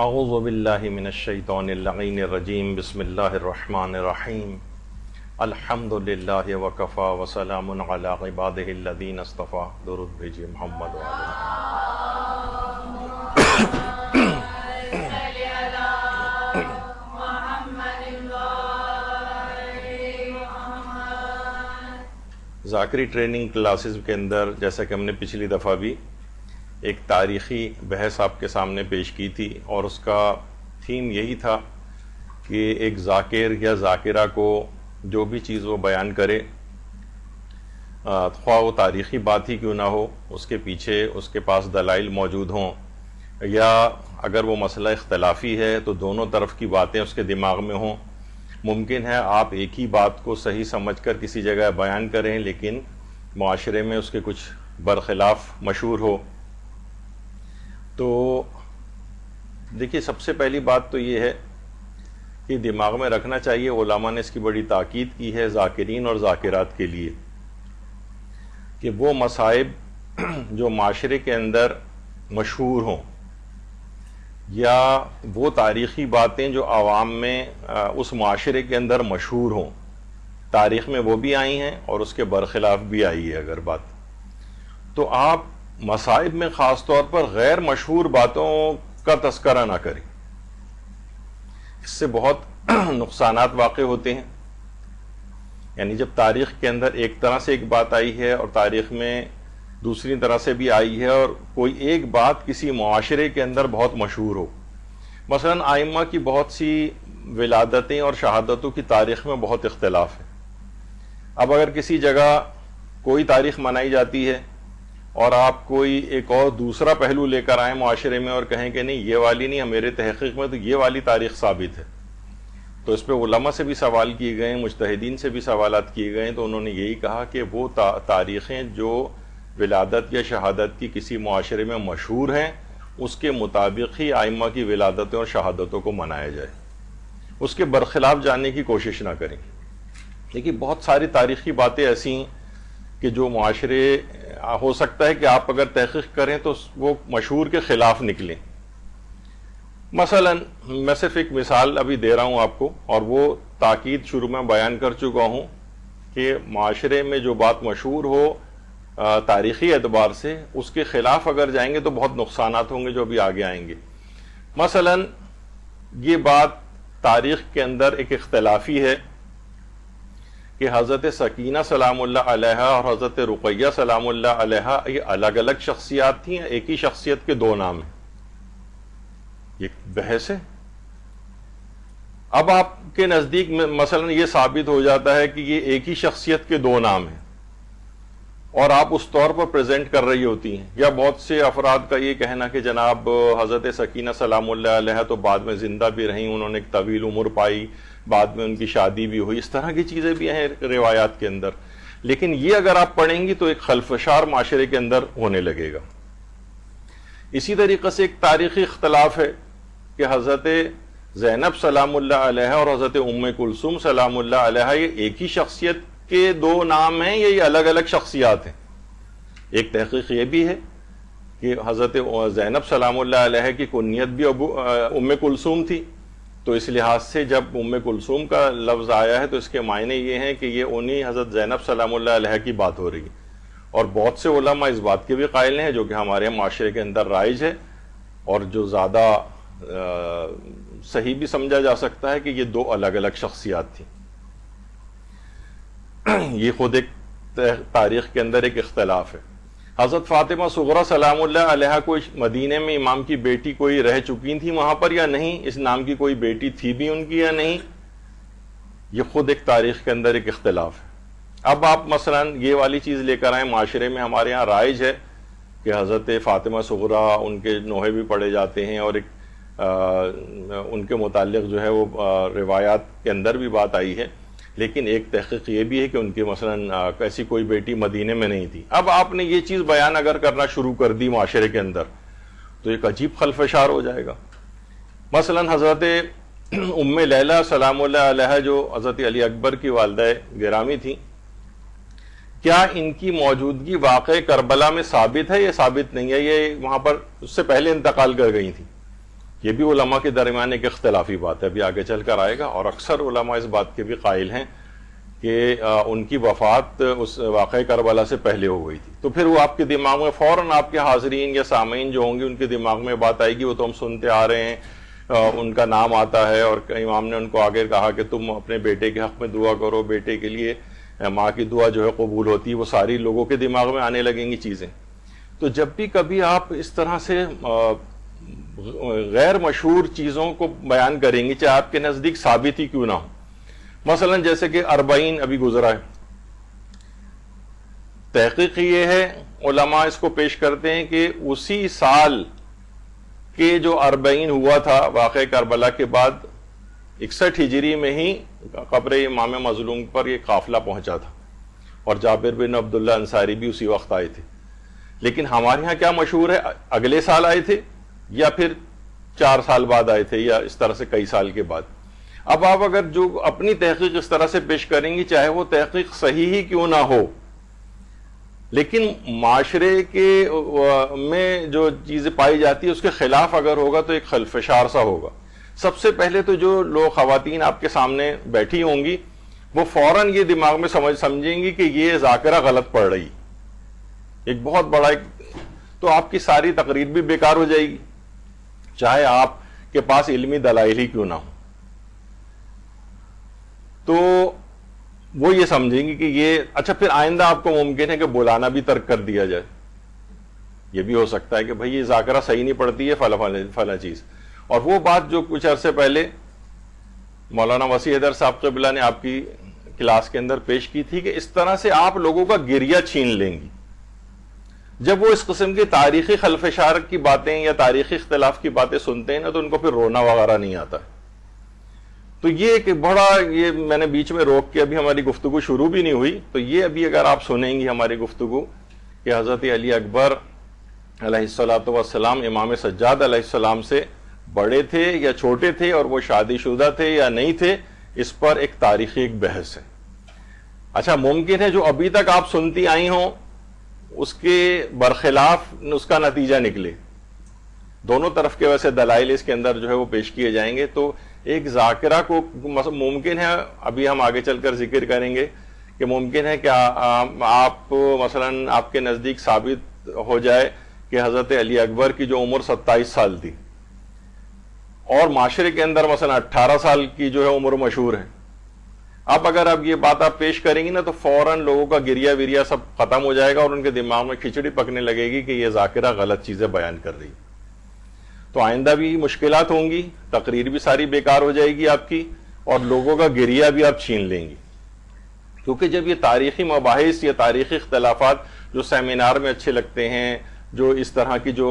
اعوذ باللہ من الشیطان اللعین الرجیم بسم اللہ الرحمن الرحیم الحمد للہ وکفا وسلام علی عبادہ الذین اصطفیٰ. درود بھیجیے محمد ذاکری ٹریننگ کلاسز کے اندر جیسا کہ ہم نے پچھلی دفعہ بھی ایک تاریخی بحث آپ کے سامنے پیش کی تھی، اور اس کا تھیم یہی تھا کہ ایک ذاکر یا ذاکرہ کو جو بھی چیز وہ بیان کرے، خواہ وہ تاریخی بات ہی کیوں نہ ہو، اس کے پیچھے اس کے پاس دلائل موجود ہوں، یا اگر وہ مسئلہ اختلافی ہے تو دونوں طرف کی باتیں اس کے دماغ میں ہوں. ممکن ہے آپ ایک ہی بات کو صحیح سمجھ کر کسی جگہ بیان کریں لیکن معاشرے میں اس کے کچھ برخلاف مشہور ہو. تو دیکھیے، سب سے پہلی بات تو یہ ہے کہ دماغ میں رکھنا چاہیے، علماء نے اس کی بڑی تاکید کی ہے ذاکرین اور ذاکرات کے لیے، کہ وہ مصائب جو معاشرے کے اندر مشہور ہوں، یا وہ تاریخی باتیں جو عوام میں اس معاشرے کے اندر مشہور ہوں، تاریخ میں وہ بھی آئی ہیں اور اس کے برخلاف بھی آئی ہے اگر بات، تو آپ مصائب میں خاص طور پر غیر مشہور باتوں کا تذکرہ نہ کریں. اس سے بہت نقصانات واقع ہوتے ہیں. یعنی جب تاریخ کے اندر ایک طرح سے ایک بات آئی ہے اور تاریخ میں دوسری طرح سے بھی آئی ہے، اور کوئی ایک بات کسی معاشرے کے اندر بہت مشہور ہو، مثلا ائمہ کی بہت سی ولادتیں اور شہادتوں کی تاریخ میں بہت اختلاف ہے. اب اگر کسی جگہ کوئی تاریخ منائی جاتی ہے اور آپ کوئی ایک اور دوسرا پہلو لے کر آئیں معاشرے میں اور کہیں کہ نہیں یہ والی نہیں، میرے تحقیق میں تو یہ والی تاریخ ثابت ہے، تو اس پہ علماء سے بھی سوال کیے گئے، مجتہدین سے بھی سوالات کیے گئے، تو انہوں نے یہی کہا کہ وہ تاریخیں جو ولادت یا شہادت کی کسی معاشرے میں مشہور ہیں، اس کے مطابق ہی ائمہ کی ولادتوں اور شہادتوں کو منایا جائے، اس کے برخلاف جانے کی کوشش نہ کریں. دیکھیے، بہت ساری تاریخی باتیں ایسی ہیں کہ جو معاشرے ہو سکتا ہے کہ آپ اگر تحقیق کریں تو وہ مشہور کے خلاف نکلیں. مثلا میں صرف ایک مثال ابھی دے رہا ہوں آپ کو، اور وہ تاکید شروع میں بیان کر چکا ہوں کہ معاشرے میں جو بات مشہور ہو تاریخی اعتبار سے، اس کے خلاف اگر جائیں گے تو بہت نقصانات ہوں گے جو ابھی آگے آئیں گے. مثلا یہ بات تاریخ کے اندر ایک اختلافی ہے کہ حضرت سکینہ سلام اللہ علیہا اور حضرت رقیہ سلام اللہ علیہا یہ الگ الگ شخصیات تھیں یا ایک ہی شخصیت کے دو نام ہیں. یہ بحث ہے. اب آپ کے نزدیک مثلا یہ ثابت ہو جاتا ہے کہ یہ ایک ہی شخصیت کے دو نام ہیں اور آپ اس طور پر پریزنٹ کر رہی ہوتی ہیں، یا بہت سے افراد کا یہ کہنا کہ جناب حضرت سکینہ سلام اللہ علیہ تو بعد میں زندہ بھی رہیں، انہوں نے ایک طویل عمر پائی، بعد میں ان کی شادی بھی ہوئی، اس طرح کی چیزیں بھی ہیں روایات کے اندر. لیکن یہ اگر آپ پڑھیں گی تو ایک خلفشار معاشرے کے اندر ہونے لگے گا. اسی طریقے سے ایک تاریخی اختلاف ہے کہ حضرت زینب سلام اللہ علیہ اور حضرت ام کلثوم سلام اللہ علیہ یہ ایک ہی شخصیت کے دو نام ہیں یا یہ الگ الگ شخصیات ہیں. ایک تحقیق یہ بھی ہے کہ حضرت زینب سلام اللہ علیہ کی کنیت بھی ام کلثوم تھی، تو اس لحاظ سے جب ام کلثوم کا لفظ آیا ہے تو اس کے معنی یہ ہیں کہ یہ انہی حضرت زینب سلام اللہ علیہ کی بات ہو رہی ہے. اور بہت سے علماء اس بات کے بھی قائل ہیں، جو کہ ہمارے معاشرے کے اندر رائج ہے اور جو زیادہ صحیح بھی سمجھا جا سکتا ہے، کہ یہ دو الگ الگ شخصیات تھیں. یہ خود ایک تاریخ کے اندر ایک اختلاف ہے. حضرت فاطمہ صغریٰ سلام اللہ علیہ کو مدینے میں امام کی بیٹی کوئی رہ چکی تھی وہاں پر یا نہیں، اس نام کی کوئی بیٹی تھی بھی ان کی یا نہیں، یہ خود ایک تاریخ کے اندر ایک اختلاف ہے. اب آپ مثلا یہ والی چیز لے کر آئیں، معاشرے میں ہمارے یہاں رائج ہے کہ حضرت فاطمہ صغریٰ ان کے نوحے بھی پڑھے جاتے ہیں، اور ایک ان کے متعلق جو ہے وہ روایات کے اندر بھی بات آئی ہے، لیکن ایک تحقیق یہ بھی ہے کہ ان کی مثلا ایسی کوئی بیٹی مدینے میں نہیں تھی. اب آپ نے یہ چیز بیان اگر کرنا شروع کر دی معاشرے کے اندر تو ایک عجیب خلفشار ہو جائے گا. مثلا حضرت ام لیلہ سلام اللہ علیہ جو حضرت علی اکبر کی والدہ گرامی تھی، کیا ان کی موجودگی واقع کربلا میں ثابت ہے یا ثابت نہیں ہے؟ یہ وہاں پر اس سے پہلے انتقال کر گئی تھی. یہ بھی علماء کے درمیان ایک اختلافی بات ہے، ابھی آگے چل کر آئے گا، اور اکثر علماء اس بات کے بھی قائل ہیں کہ ان کی وفات اس واقعہ کربلا سے پہلے ہو گئی تھی، تو پھر وہ آپ کے دماغ میں فوراً آپ کے حاضرین یا سامعین جو ہوں گے ان کے دماغ میں بات آئے گی، وہ تو ہم سنتے آ رہے ہیں، ان کا نام آتا ہے، اور امام نے ان کو آگے کہا کہ تم اپنے بیٹے کے حق میں دعا کرو، بیٹے کے لیے ماں کی دعا جو ہے قبول ہوتی ہے، وہ ساری لوگوں کے دماغ میں آنے لگیں گی چیزیں۔ تو جب بھی کبھی آپ اس طرح سے غیر مشہور چیزوں کو بیان کریں گی، چاہے آپ کے نزدیک ثابت ہی کیوں نہ ہو، مثلا جیسے کہ 40 ابھی گزرا ہے، تحقیق یہ ہے، علماء اس کو پیش کرتے ہیں کہ اسی سال کہ جو 40 ہوا تھا واقع کربلا کے بعد 61 ہجری میں ہی قبر امام مظلوم پر یہ قافلہ پہنچا تھا، اور جابر بن عبداللہ انصاری بھی اسی وقت آئے تھے۔ لیکن ہمارے ہاں کیا مشہور ہے، اگلے سال آئے تھے یا پھر 4 سال بعد آئے تھے، یا اس طرح سے کئی سال کے بعد۔ اب آپ اگر جو اپنی تحقیق اس طرح سے پیش کریں گی، چاہے وہ تحقیق صحیح ہی کیوں نہ ہو، لیکن معاشرے کے میں جو چیزیں پائی جاتی ہے اس کے خلاف اگر ہوگا تو ایک خلفشار سا ہوگا۔ سب سے پہلے تو جو لوگ خواتین آپ کے سامنے بیٹھی ہوں گی وہ فوراً یہ دماغ میں سمجھیں گی کہ یہ ذاکرہ غلط پڑ رہی، ایک بہت بڑا تو آپ کی ساری تقریر بھی بیکار ہو جائے گی، چاہے آپ کے پاس علمی دلائل ہی کیوں نہ ہو۔ تو وہ یہ سمجھیں گی کہ یہ اچھا، پھر آئندہ آپ کو ممکن ہے کہ بلانا بھی ترک کر دیا جائے، یہ بھی ہو سکتا ہے کہ بھئی یہ ذاکرہ صحیح نہیں پڑتی ہے فلاں چیز۔ اور وہ بات جو کچھ عرصے پہلے مولانا وسیع حیدر صاحب قبلہ نے آپ کی کلاس کے اندر پیش کی تھی کہ اس طرح سے آپ لوگوں کا گریہ چھین لیں گی جب وہ اس قسم کی تاریخی خلفشار کی باتیں یا تاریخی اختلاف کی باتیں سنتے ہیں نا، تو ان کو پھر رونا وغیرہ نہیں آتا۔ تو یہ ایک بڑا، یہ میں نے بیچ میں روک کے ابھی ہماری گفتگو شروع بھی نہیں ہوئی، تو یہ ابھی اگر آپ سنیں گی ہماری گفتگو کہ حضرت علی اکبر علیہ السلام امام سجاد علیہ السلام سے بڑے تھے یا چھوٹے تھے، اور وہ شادی شدہ تھے یا نہیں تھے، اس پر ایک تاریخی ایک بحث ہے۔ اچھا، ممکن ہے جو ابھی تک آپ سنتی آئی ہوں اس کے برخلاف اس کا نتیجہ نکلے، دونوں طرف کے ویسے دلائل اس کے اندر جو ہے وہ پیش کیے جائیں گے۔ تو ایک ذاکرہ کو ممکن ہے، ابھی ہم آگے چل کر ذکر کریں گے کہ ممکن ہے کہ آپ مثلا آپ کے نزدیک ثابت ہو جائے کہ حضرت علی اکبر کی جو عمر 27 سال تھی، اور معاشرے کے اندر مثلا 18 سال کی جو ہے عمر مشہور ہے، اب اگر اب یہ بات آپ پیش کریں گی نا تو فوراً لوگوں کا گریہ وریہ سب ختم ہو جائے گا، اور ان کے دماغ میں کھچڑی پکنے لگے گی کہ یہ ذاکرہ غلط چیزیں بیان کر رہی۔ تو آئندہ بھی مشکلات ہوں گی، تقریر بھی ساری بیکار ہو جائے گی آپ کی، اور لوگوں کا گریہ بھی آپ چھین لیں گی، کیونکہ جب یہ تاریخی مباحث یا تاریخی اختلافات جو سیمینار میں اچھے لگتے ہیں، جو اس طرح کی جو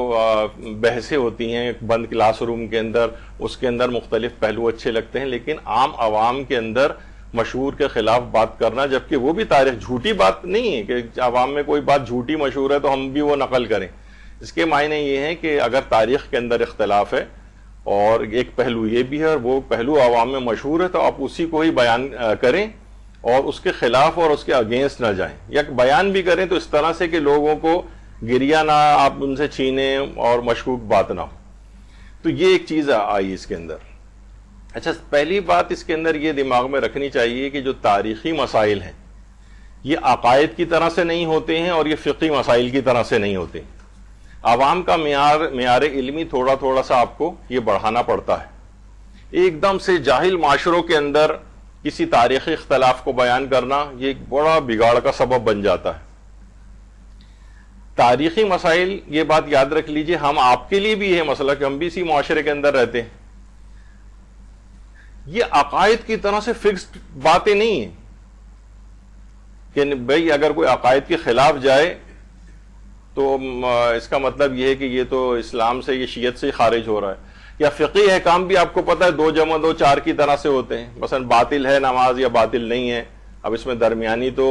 بحثیں ہوتی ہیں بند کلاس روم کے اندر، اس کے اندر مختلف پہلو اچھے لگتے ہیں، لیکن عام عوام کے اندر مشہور کے خلاف بات کرنا، جبکہ وہ بھی تاریخ جھوٹی بات نہیں ہے کہ عوام میں کوئی بات جھوٹی مشہور ہے تو ہم بھی وہ نقل کریں، اس کے معنی یہ ہے کہ اگر تاریخ کے اندر اختلاف ہے اور ایک پہلو یہ بھی ہے اور وہ پہلو عوام میں مشہور ہے، تو آپ اسی کو ہی بیان کریں اور اس کے خلاف اور اس کے اگینسٹ نہ جائیں، یا بیان بھی کریں تو اس طرح سے کہ لوگوں کو گریہ نہ آپ ان سے چھینیں اور مشکوک بات نہ ہو۔ تو یہ ایک چیز آئی اس کے اندر۔ اچھا، پہلی بات اس کے اندر یہ دماغ میں رکھنی چاہیے کہ جو تاریخی مسائل ہیں یہ عقائد کی طرح سے نہیں ہوتے ہیں اور یہ فقہی مسائل کی طرح سے نہیں ہوتے۔ عوام کا معیار علمی تھوڑا تھوڑا سا آپ کو یہ بڑھانا پڑتا ہے۔ ایک دم سے جاہل معاشروں کے اندر کسی تاریخی اختلاف کو بیان کرنا یہ ایک بڑا بگاڑ کا سبب بن جاتا ہے۔ تاریخی مسائل، یہ بات یاد رکھ لیجئے، ہم آپ کے لیے بھی ہے مسئلہ کہ ہم بھی اسی معاشرے کے اندر رہتے ہیں، یہ عقائد کی طرح سے فکسڈ باتیں نہیں ہیں کہ بھئی اگر کوئی عقائد کے خلاف جائے تو اس کا مطلب یہ ہے کہ یہ تو اسلام سے، یہ شیعت سے خارج ہو رہا ہے، یا فقہی احکام بھی آپ کو پتہ ہے 2 + 2 = 4 کی طرح سے ہوتے ہیں، مثلا باطل ہے نماز یا باطل نہیں ہے، اب اس میں درمیانی تو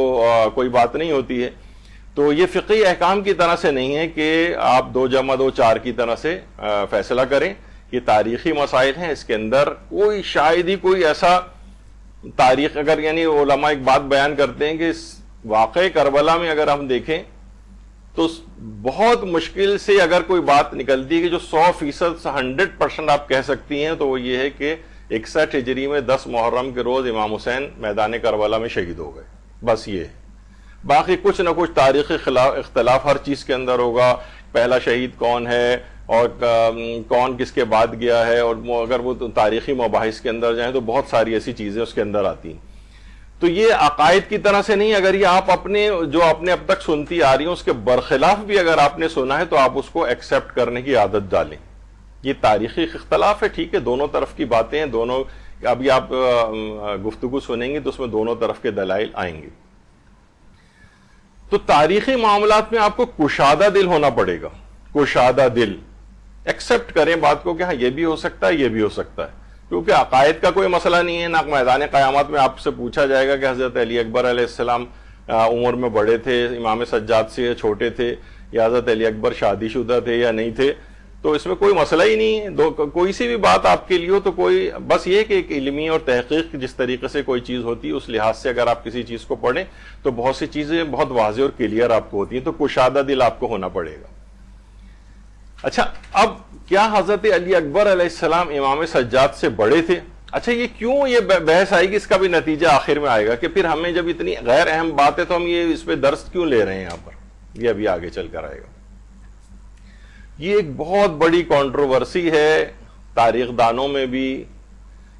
کوئی بات نہیں ہوتی ہے، تو یہ فقہی احکام کی طرح سے نہیں ہے کہ آپ 2 + 2 = 4 کی طرح سے فیصلہ کریں۔ یہ تاریخی مسائل ہیں، اس کے اندر کوئی شاید ہی کوئی ایسا تاریخ، اگر یعنی علماء ایک بات بیان کرتے ہیں کہ اس واقعہ کربلا میں اگر ہم دیکھیں تو بہت مشکل سے اگر کوئی بات نکلتی ہے کہ جو 100% 100% آپ کہہ سکتی ہیں، تو وہ یہ ہے کہ 61 ہجری میں 10 محرم کے روز امام حسین میدان کربلا میں شہید ہو گئے. بس یہ ہے. باقی کچھ نہ کچھ تاریخی اختلاف ہر چیز کے اندر ہوگا، پہلا شہید کون ہے اور کون کس کے بعد گیا ہے، اور اگر وہ تاریخی مباحث کے اندر جائیں تو بہت ساری ایسی چیزیں اس کے اندر آتی ہیں. تو یہ عقائد کی طرح سے نہیں، اگر یہ آپ اپنے جو آپ نے اب تک سنتی آ رہی ہیں اس کے برخلاف بھی اگر آپ نے سنا ہے تو آپ اس کو ایکسیپٹ کرنے کی عادت ڈالیں. یہ تاریخی اختلاف ہے، ٹھیک ہے، دونوں طرف کی باتیں ہیں، دونوں ابھی آپ گفتگو سنیں گے تو اس میں دونوں طرف کے دلائل آئیں گے. تو تاریخی معاملات میں آپ کو کشادہ دل ہونا پڑے گا، کشادہ دل، ایکسیپٹ کریں بات کو کہ ہاں یہ بھی ہو سکتا ہے، یہ بھی ہو سکتا ہے، کیونکہ عقائد کا کوئی مسئلہ نہیں ہے. نہ میدان قیامت میں آپ سے پوچھا جائے گا کہ حضرت علی اکبر علیہ السلام عمر میں بڑے تھے، امام سجاد سے چھوٹے تھے، یا حضرت علی اکبر شادی شدہ تھے یا نہیں تھے. تو اس میں کوئی مسئلہ ہی نہیں ہے. کوئی سی بھی بات آپ کے لیے ہو تو کوئی بس یہ کہ ایک علمی اور تحقیق جس طریقے سے کوئی چیز ہوتی ہے اس لحاظ سے اگر آپ کسی چیز کو پڑھیں تو بہت سی چیزیں بہت واضح اور کلیئر آپ کو ہوتی ہیں. تو کشادہ دل آپ کو ہونا پڑے گا. اچھا، اب کیا حضرت علی اکبر علیہ السلام امام سجاد سے بڑے تھے؟ اچھا، یہ کیوں یہ بحث آئے گی، اس کا بھی نتیجہ آخر میں آئے گا کہ پھر ہمیں جب اتنی غیر اہم بات ہے تو ہم یہ اس پہ درس کیوں لے رہے ہیں یہاں پر، یہ ابھی آگے چل کر آئے گا. یہ ایک بہت بڑی کنٹروورسی ہے تاریخ دانوں میں بھی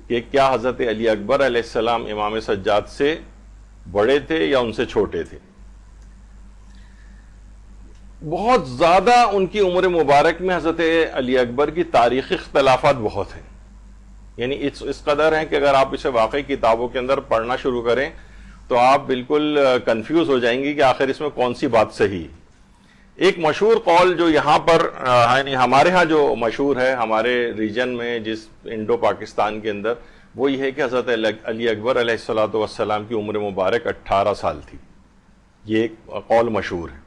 کہ کیا حضرت علی اکبر علیہ السلام امام سجاد سے بڑے تھے یا ان سے چھوٹے تھے. بہت زیادہ ان کی عمر مبارک میں حضرت علی اکبر کی تاریخی اختلافات بہت ہیں، یعنی اس قدر ہیں کہ اگر آپ اسے واقعی کتابوں کے اندر پڑھنا شروع کریں تو آپ بالکل کنفیوز ہو جائیں گی کہ آخر اس میں کون سی بات صحیح. ایک مشہور قول جو یہاں پر یعنی ہمارے ہاں جو مشہور ہے ہمارے ریجن میں جس انڈو پاکستان کے اندر، وہ یہ ہے کہ حضرت علی اکبر علیہ السلام کی عمر مبارک 18 سال تھی. یہ ایک قول مشہور ہے.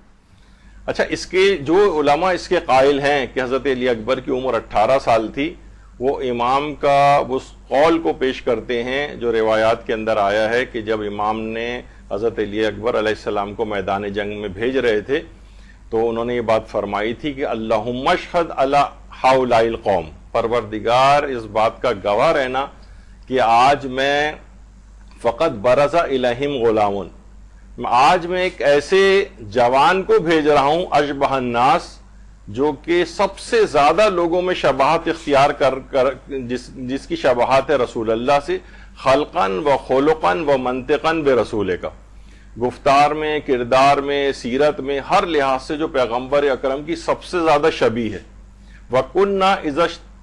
اچھا، اس کے جو علماء اس کے قائل ہیں کہ حضرت علی اکبر کی عمر 18 سال تھی، وہ امام کا اس قول کو پیش کرتے ہیں جو روایات کے اندر آیا ہے کہ جب امام نے حضرت علی اکبر علیہ السلام کو میدان جنگ میں بھیج رہے تھے تو انہوں نے یہ بات فرمائی تھی کہ اللہم اشہد علی ہؤلاء القوم، پروردگار اس بات کا گواہ رہنا کہ آج میں فقط برز الیہم غلام، آج میں ایک ایسے جوان کو بھیج رہا ہوں اشبہ الناس، جو کہ سب سے زیادہ لوگوں میں شباہت اختیار کر جس کی شباہت ہے رسول اللہ سے، خلقاً و خلقاً و منطقاً بے رسول کا، گفتار میں، کردار میں، سیرت میں، ہر لحاظ سے جو پیغمبر اکرم کی سب سے زیادہ شبیہ ہے. وَكُنَّا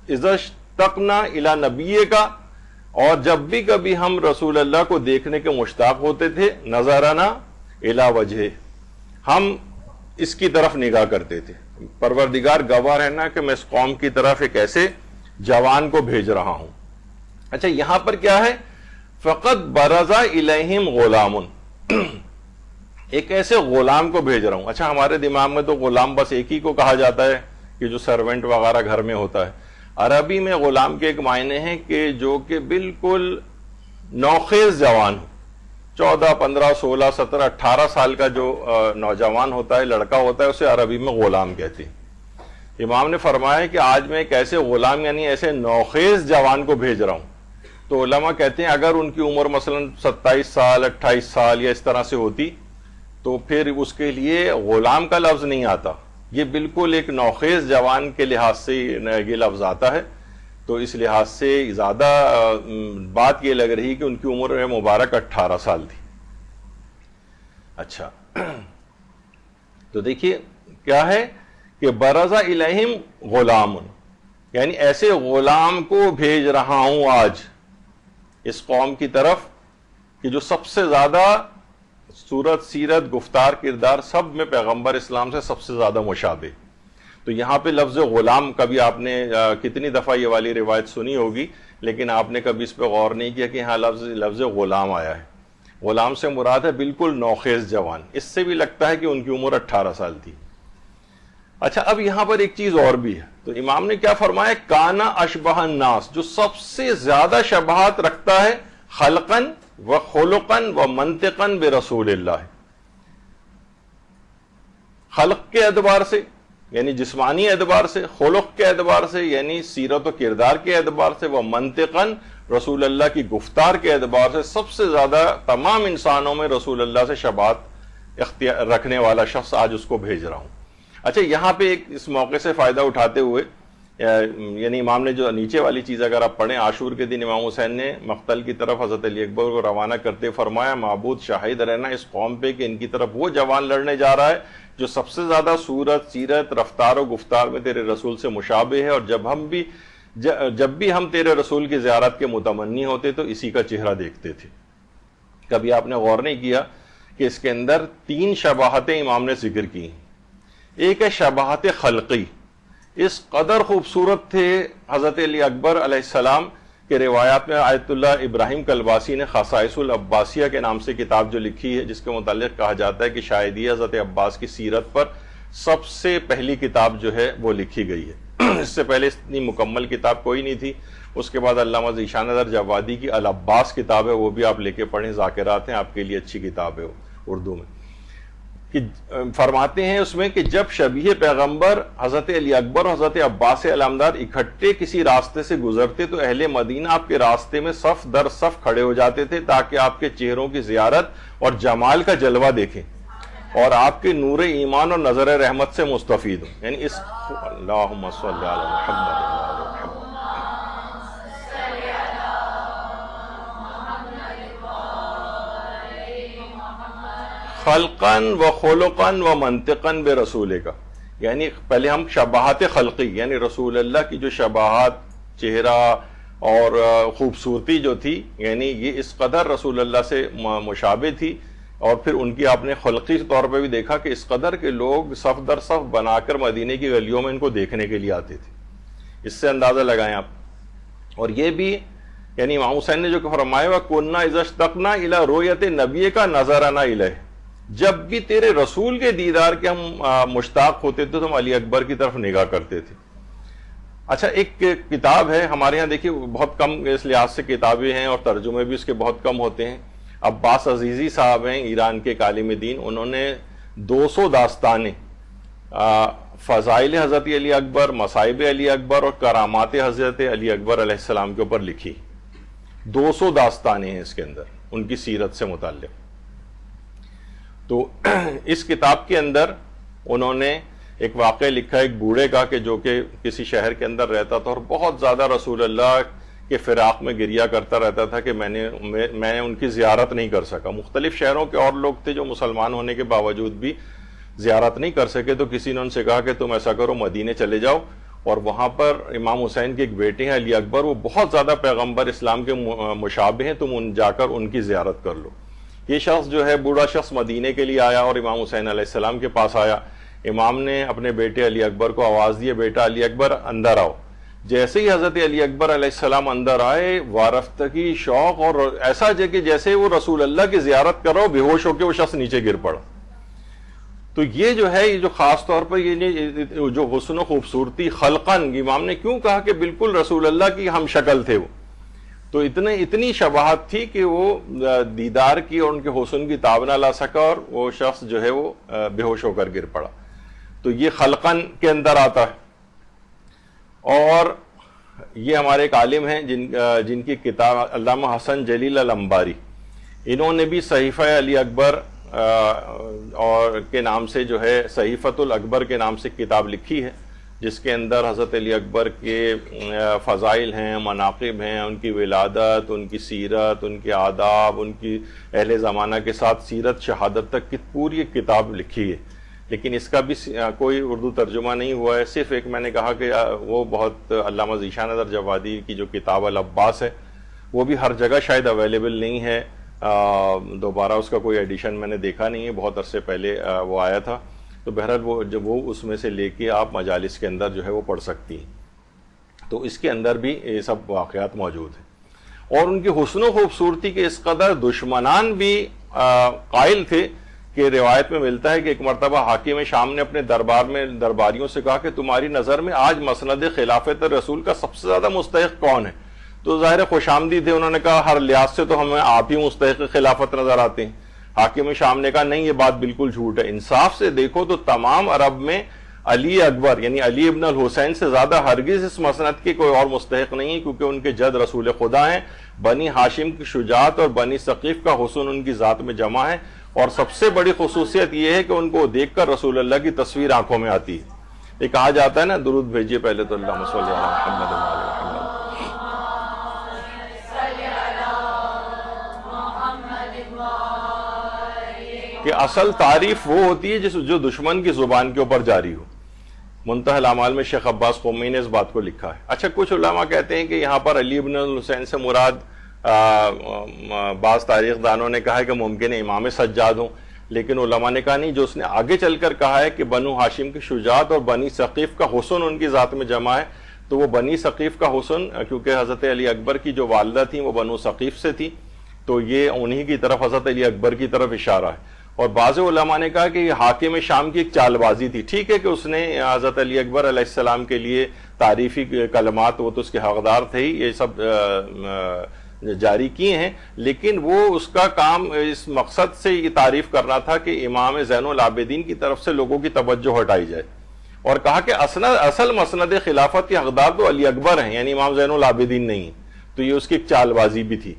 اِذَا اشْتَقْنَا إِلَى نَبِيِّكَ، اور جب بھی کبھی ہم رسول اللہ کو دیکھنے کے مشتاق ہوتے تھے، نظرنا الی وجہ، ہم اس کی طرف نگاہ کرتے تھے. پروردگار گواہ رہنا کہ میں اس قوم کی طرف ایک ایسے جوان کو بھیج رہا ہوں. اچھا، یہاں پر کیا ہے؟ فقط برز الیہم غلام، ایک ایسے غلام کو بھیج رہا ہوں. اچھا، ہمارے دماغ میں تو غلام بس ایک ہی کو کہا جاتا ہے کہ جو سرونٹ وغیرہ گھر میں ہوتا ہے. عربی میں غلام کے ایک معنی ہیں کہ جو کہ بالکل نوخیز جوان ہو، 14 15 16 17 18 سال کا جو نوجوان ہوتا ہے، لڑکا ہوتا ہے، اسے عربی میں غلام کہتے ہیں. امام نے فرمایا کہ آج میں ایک ایسے غلام یعنی ایسے نوخیز جوان کو بھیج رہا ہوں. تو علماء کہتے ہیں اگر ان کی عمر مثلا 27 سال 28 سال یا اس طرح سے ہوتی تو پھر اس کے لیے غلام کا لفظ نہیں آتا، یہ بالکل ایک نوخیز جوان کے لحاظ سے یہ لفظ آتا ہے. تو اس لحاظ سے زیادہ بات یہ لگ رہی کہ ان کی عمر مبارک 18 سال تھی. اچھا، تو دیکھیے کیا ہے کہ برز الیہم غلام، یعنی ایسے غلام کو بھیج رہا ہوں آج اس قوم کی طرف کہ جو سب سے زیادہ صورت، سیرت، گفتار، کردار سب میں پیغمبر اسلام سے سب سے زیادہ مشابہ. تو یہاں پہ لفظ غلام، کبھی آپ نے کتنی دفعہ یہ والی روایت سنی ہوگی لیکن آپ نے کبھی اس پہ غور نہیں کیا کہ ہاں لفظ غلام آیا ہے. غلام سے مراد ہے بالکل نوخیز جوان. اس سے بھی لگتا ہے کہ ان کی عمر 18 سال تھی. اچھا، اب یہاں پر ایک چیز اور بھی ہے. تو امام نے کیا فرمایا؟ کانا اشبہ الناس، جو سب سے زیادہ شباہت رکھتا ہے خلقاً و خلقاً و منطقاً برسول اللہ. خلق کے اعتبار سے یعنی جسمانی اعتبار سے، خلق کے اعتبار سے یعنی سیرت و کردار کے اعتبار سے، وہ منطقاً رسول اللہ کی گفتار کے اعتبار سے سب سے زیادہ تمام انسانوں میں رسول اللہ سے شباہت رکھنے والا شخص آج اس کو بھیج رہا ہوں۔ اچھا، یہاں پہ ایک اس موقع سے فائدہ اٹھاتے ہوئے یعنی امام نے جو نیچے والی چیز اگر آپ پڑھیں، عاشور کے دن امام حسین نے مقتل کی طرف حضرت علی اکبر کو روانہ کرتے فرمایا، معبود شاہد رہنا اس قوم پہ کہ ان کی طرف وہ جوان لڑنے جا رہا ہے جو سب سے زیادہ صورت، سیرت، رفتار و گفتار میں تیرے رسول سے مشابہ ہے، اور جب بھی ہم تیرے رسول کی زیارت کے متمنی ہوتے تو اسی کا چہرہ دیکھتے تھے۔ کبھی آپ نے غور نہیں کیا کہ اس کے اندر 3 شباہتیں امام نے ذکر کی ہیں۔ ایک ہے شباہت خلقی، اس قدر خوبصورت تھے حضرت علی اکبر علیہ السلام کہ روایات میں آیت اللہ ابراہیم کلباسی نے خصائص العباسیہ کے نام سے کتاب جو لکھی ہے، جس کے متعلق کہا جاتا ہے کہ شاید یہ حضرت عباس کی سیرت پر سب سے پہلی کتاب جو ہے وہ لکھی گئی ہے۔ اس سے پہلے اتنی مکمل کتاب کوئی نہیں تھی۔ اس کے بعد علامہ ذیشان نظر جوادی کی العباس کتاب ہے، وہ بھی آپ لے کے پڑھیں، ذاکرات ہیں آپ کے لیے اچھی کتاب ہے اردو میں، کہ فرماتے ہیں اس میں کہ جب شبیہ پیغمبر حضرت علی اکبر اور حضرت عباس علامدار اکٹھے کسی راستے سے گزرتے تو اہل مدینہ آپ کے راستے میں صف در صف کھڑے ہو جاتے تھے تاکہ آپ کے چہروں کی زیارت اور جمال کا جلوہ دیکھیں اور آپ کے نور ایمان اور نظر رحمت سے مستفید ہوں۔ یعنی اس اللہم صلی علی محمد خلقاً و خلقاً و منطقاً بے رسول کا، یعنی پہلے ہم شباہت خلقی یعنی رسول اللہ کی جو شباہت، چہرہ اور خوبصورتی جو تھی، یعنی یہ اس قدر رسول اللہ سے مشابہ تھی، اور پھر ان کی آپ نے خلقی طور پہ بھی دیکھا کہ اس قدر کے لوگ صف در صف بنا کر مدینے کی گلیوں میں ان کو دیکھنے کے لیے آتے تھے۔ اس سے اندازہ لگائیں آپ۔ اور یہ بھی یعنی امام حسین نے جو فرمایا وَكُنَّا إِذَا اشْتَقْنَا إِلَىٰ رُؤْيَةِ نَبِيِّكَ نَظَرْنَا إِلَيْهِ، جب بھی تیرے رسول کے دیدار کے ہم مشتاق ہوتے تھے تو ہم علی اکبر کی طرف نگاہ کرتے تھے۔ اچھا، ایک کتاب ہے ہمارے ہاں، دیکھیے بہت کم اس لحاظ سے کتابیں ہیں اور ترجمے بھی اس کے بہت کم ہوتے ہیں۔ عباس عزیزی صاحب ہیں ایران کے ایک عالم دین، انہوں نے 200 داستانیں فضائل حضرت علی اکبر، مصائب علی اکبر اور کرامات حضرت علی اکبر علیہ السلام کے اوپر لکھی۔ 200 داستانیں ہیں اس کے اندر ان کی سیرت سے متعلق۔ تو اس کتاب کے اندر انہوں نے ایک واقعہ لکھا ایک بوڑھے کا کہ جو کہ کسی شہر کے اندر رہتا تھا اور بہت زیادہ رسول اللہ کے فراق میں گریہ کرتا رہتا تھا کہ میں ان کی زیارت نہیں کر سکا۔ مختلف شہروں کے اور لوگ تھے جو مسلمان ہونے کے باوجود بھی زیارت نہیں کر سکے، تو کسی نے ان سے کہا کہ تم ایسا کرو مدینے چلے جاؤ، اور وہاں پر امام حسین کے ایک بیٹے ہیں علی اکبر، وہ بہت زیادہ پیغمبر اسلام کے مشابہ ہیں، تم جا کر ان کی زیارت کر لو۔ یہ شخص جو ہے بوڑھا شخص مدینے کے لیے آیا اور امام حسین علیہ السلام کے پاس آیا۔ امام نے اپنے بیٹے علی اکبر کو آواز دی، بیٹا علی اکبر اندر آؤ۔ جیسے ہی حضرت علی اکبر علیہ السلام اندر آئے، وارفتگی، شوق اور ایسا کہ جیسے وہ رسول اللہ کی زیارت کر رہا ہو، بے ہوش ہو کے وہ شخص نیچے گر پڑا۔ تو یہ جو ہے، یہ جو خاص طور پر یہ جو حسن و خوبصورتی خلقاً، امام نے کیوں کہا کہ بالکل رسول اللہ کی ہم شکل تھے وہ، تو اتنی شباہت تھی کہ وہ دیدار کی اور ان کے حسن کی تاب نہ لا سکا اور وہ شخص جو ہے وہ بے ہوش ہو کر گر پڑا۔ تو یہ خلقاً کے اندر آتا ہے۔ اور یہ ہمارے ایک عالم ہیں جن کی کتاب علامہ حسن جلیل الانباری، انہوں نے بھی صحیفہ علی اکبر اور کے نام سے جو ہے صحیفۃ الاکبر کے نام سے کتاب لکھی ہے، جس کے اندر حضرت علی اکبر کے فضائل ہیں، مناقب ہیں، ان کی ولادت، ان کی سیرت، ان کے آداب، ان کی اہل زمانہ کے ساتھ سیرت شہادت تک کی پوری ایک کتاب لکھی ہے، لیکن اس کا بھی کوئی اردو ترجمہ نہیں ہوا ہے۔ صرف ایک میں نے کہا کہ وہ بہت علامہ ذیشان نظر جوادی کی جو کتاب العباس ہے، وہ بھی ہر جگہ شاید اویلیبل نہیں ہے، دوبارہ اس کا کوئی ایڈیشن میں نے دیکھا نہیں ہے، بہت عرصے پہلے وہ آیا تھا۔ تو بہرحال وہ اس میں سے لے کے آپ مجالس کے اندر جو ہے وہ پڑھ سکتی ہیں۔ تو اس کے اندر بھی یہ سب واقعات موجود ہیں، اور ان کی حسن و خوبصورتی کے اس قدر دشمنان بھی قائل تھے کہ روایت میں ملتا ہے کہ ایک مرتبہ حاکم شام نے اپنے درباریوں سے کہا کہ تمہاری نظر میں آج مسند خلافت رسول کا سب سے زیادہ مستحق کون ہے؟ تو ظاہر خوش آمدید تھے، انہوں نے کہا ہر لحاظ سے تو ہمیں آپ ہی مستحق خلافت نظر آتے ہیں۔ حاکم شام نے کہا نہیں یہ بات بالکل جھوٹ ہے. انصاف سے دیکھو تو تمام عرب میں علی اکبر یعنی علی ابن الحسین سے زیادہ ہرگز اس مسند کے کوئی اور مستحق نہیں ہے، کیونکہ ان کے جد رسول خدا ہیں. بنی ہاشم کی شجاعت اور بنی ثقیف کا حسن ان کی ذات میں جمع ہے، اور سب سے بڑی خصوصیت یہ ہے کہ ان کو دیکھ کر رسول اللہ کی تصویر آنکھوں میں آتی ہے. یہ کہا جاتا ہے نا درود بھیجیے پہلے تو اللہم صلی علی محمد و آل محمد، کہ اصل تعریف وہ ہوتی ہے جو دشمن کی زبان کے اوپر جاری ہو. منتہی الاعمال میں شیخ عباس قمی نے اس بات کو لکھا ہے. اچھا کچھ علماء کہتے ہیں کہ یہاں پر علی ابن الحسین سے مراد بعض تاریخ دانوں نے کہا ہے کہ ممکن ہے امام سجاد ہوں، لیکن علماء نے کہا نہیں، جو اس نے آگے چل کر کہا ہے کہ بنو ہاشم کی شجاعت اور بنی ثقیف کا حسن ان کی ذات میں جمع ہے، تو وہ بنی ثقیف کا حسن کیونکہ حضرت علی اکبر کی جو والدہ تھیں وہ بنو ثقیف سے تھی، تو یہ انہی کی طرف حضرت علی اکبر کی طرف اشارہ ہے. اور بعض علماء نے کہا کہ یہ حاکم شام کی ایک چال بازی تھی. ٹھیک ہے کہ اس نے حضرت علی اکبر علیہ السلام کے لیے تعریفی کلمات، وہ تو اس کے حقدار تھے ہی، یہ سب جاری کیے ہیں، لیکن وہ اس کا کام اس مقصد سے یہ تعریف کرنا تھا کہ امام زین العابدین کی طرف سے لوگوں کی توجہ ہٹائی جائے، اور کہا کہ اصل مسند خلافت کے حقدار تو علی اکبر ہیں، یعنی امام زین العابدین نہیں ہیں. تو یہ اس کی ایک چال بازی بھی تھی.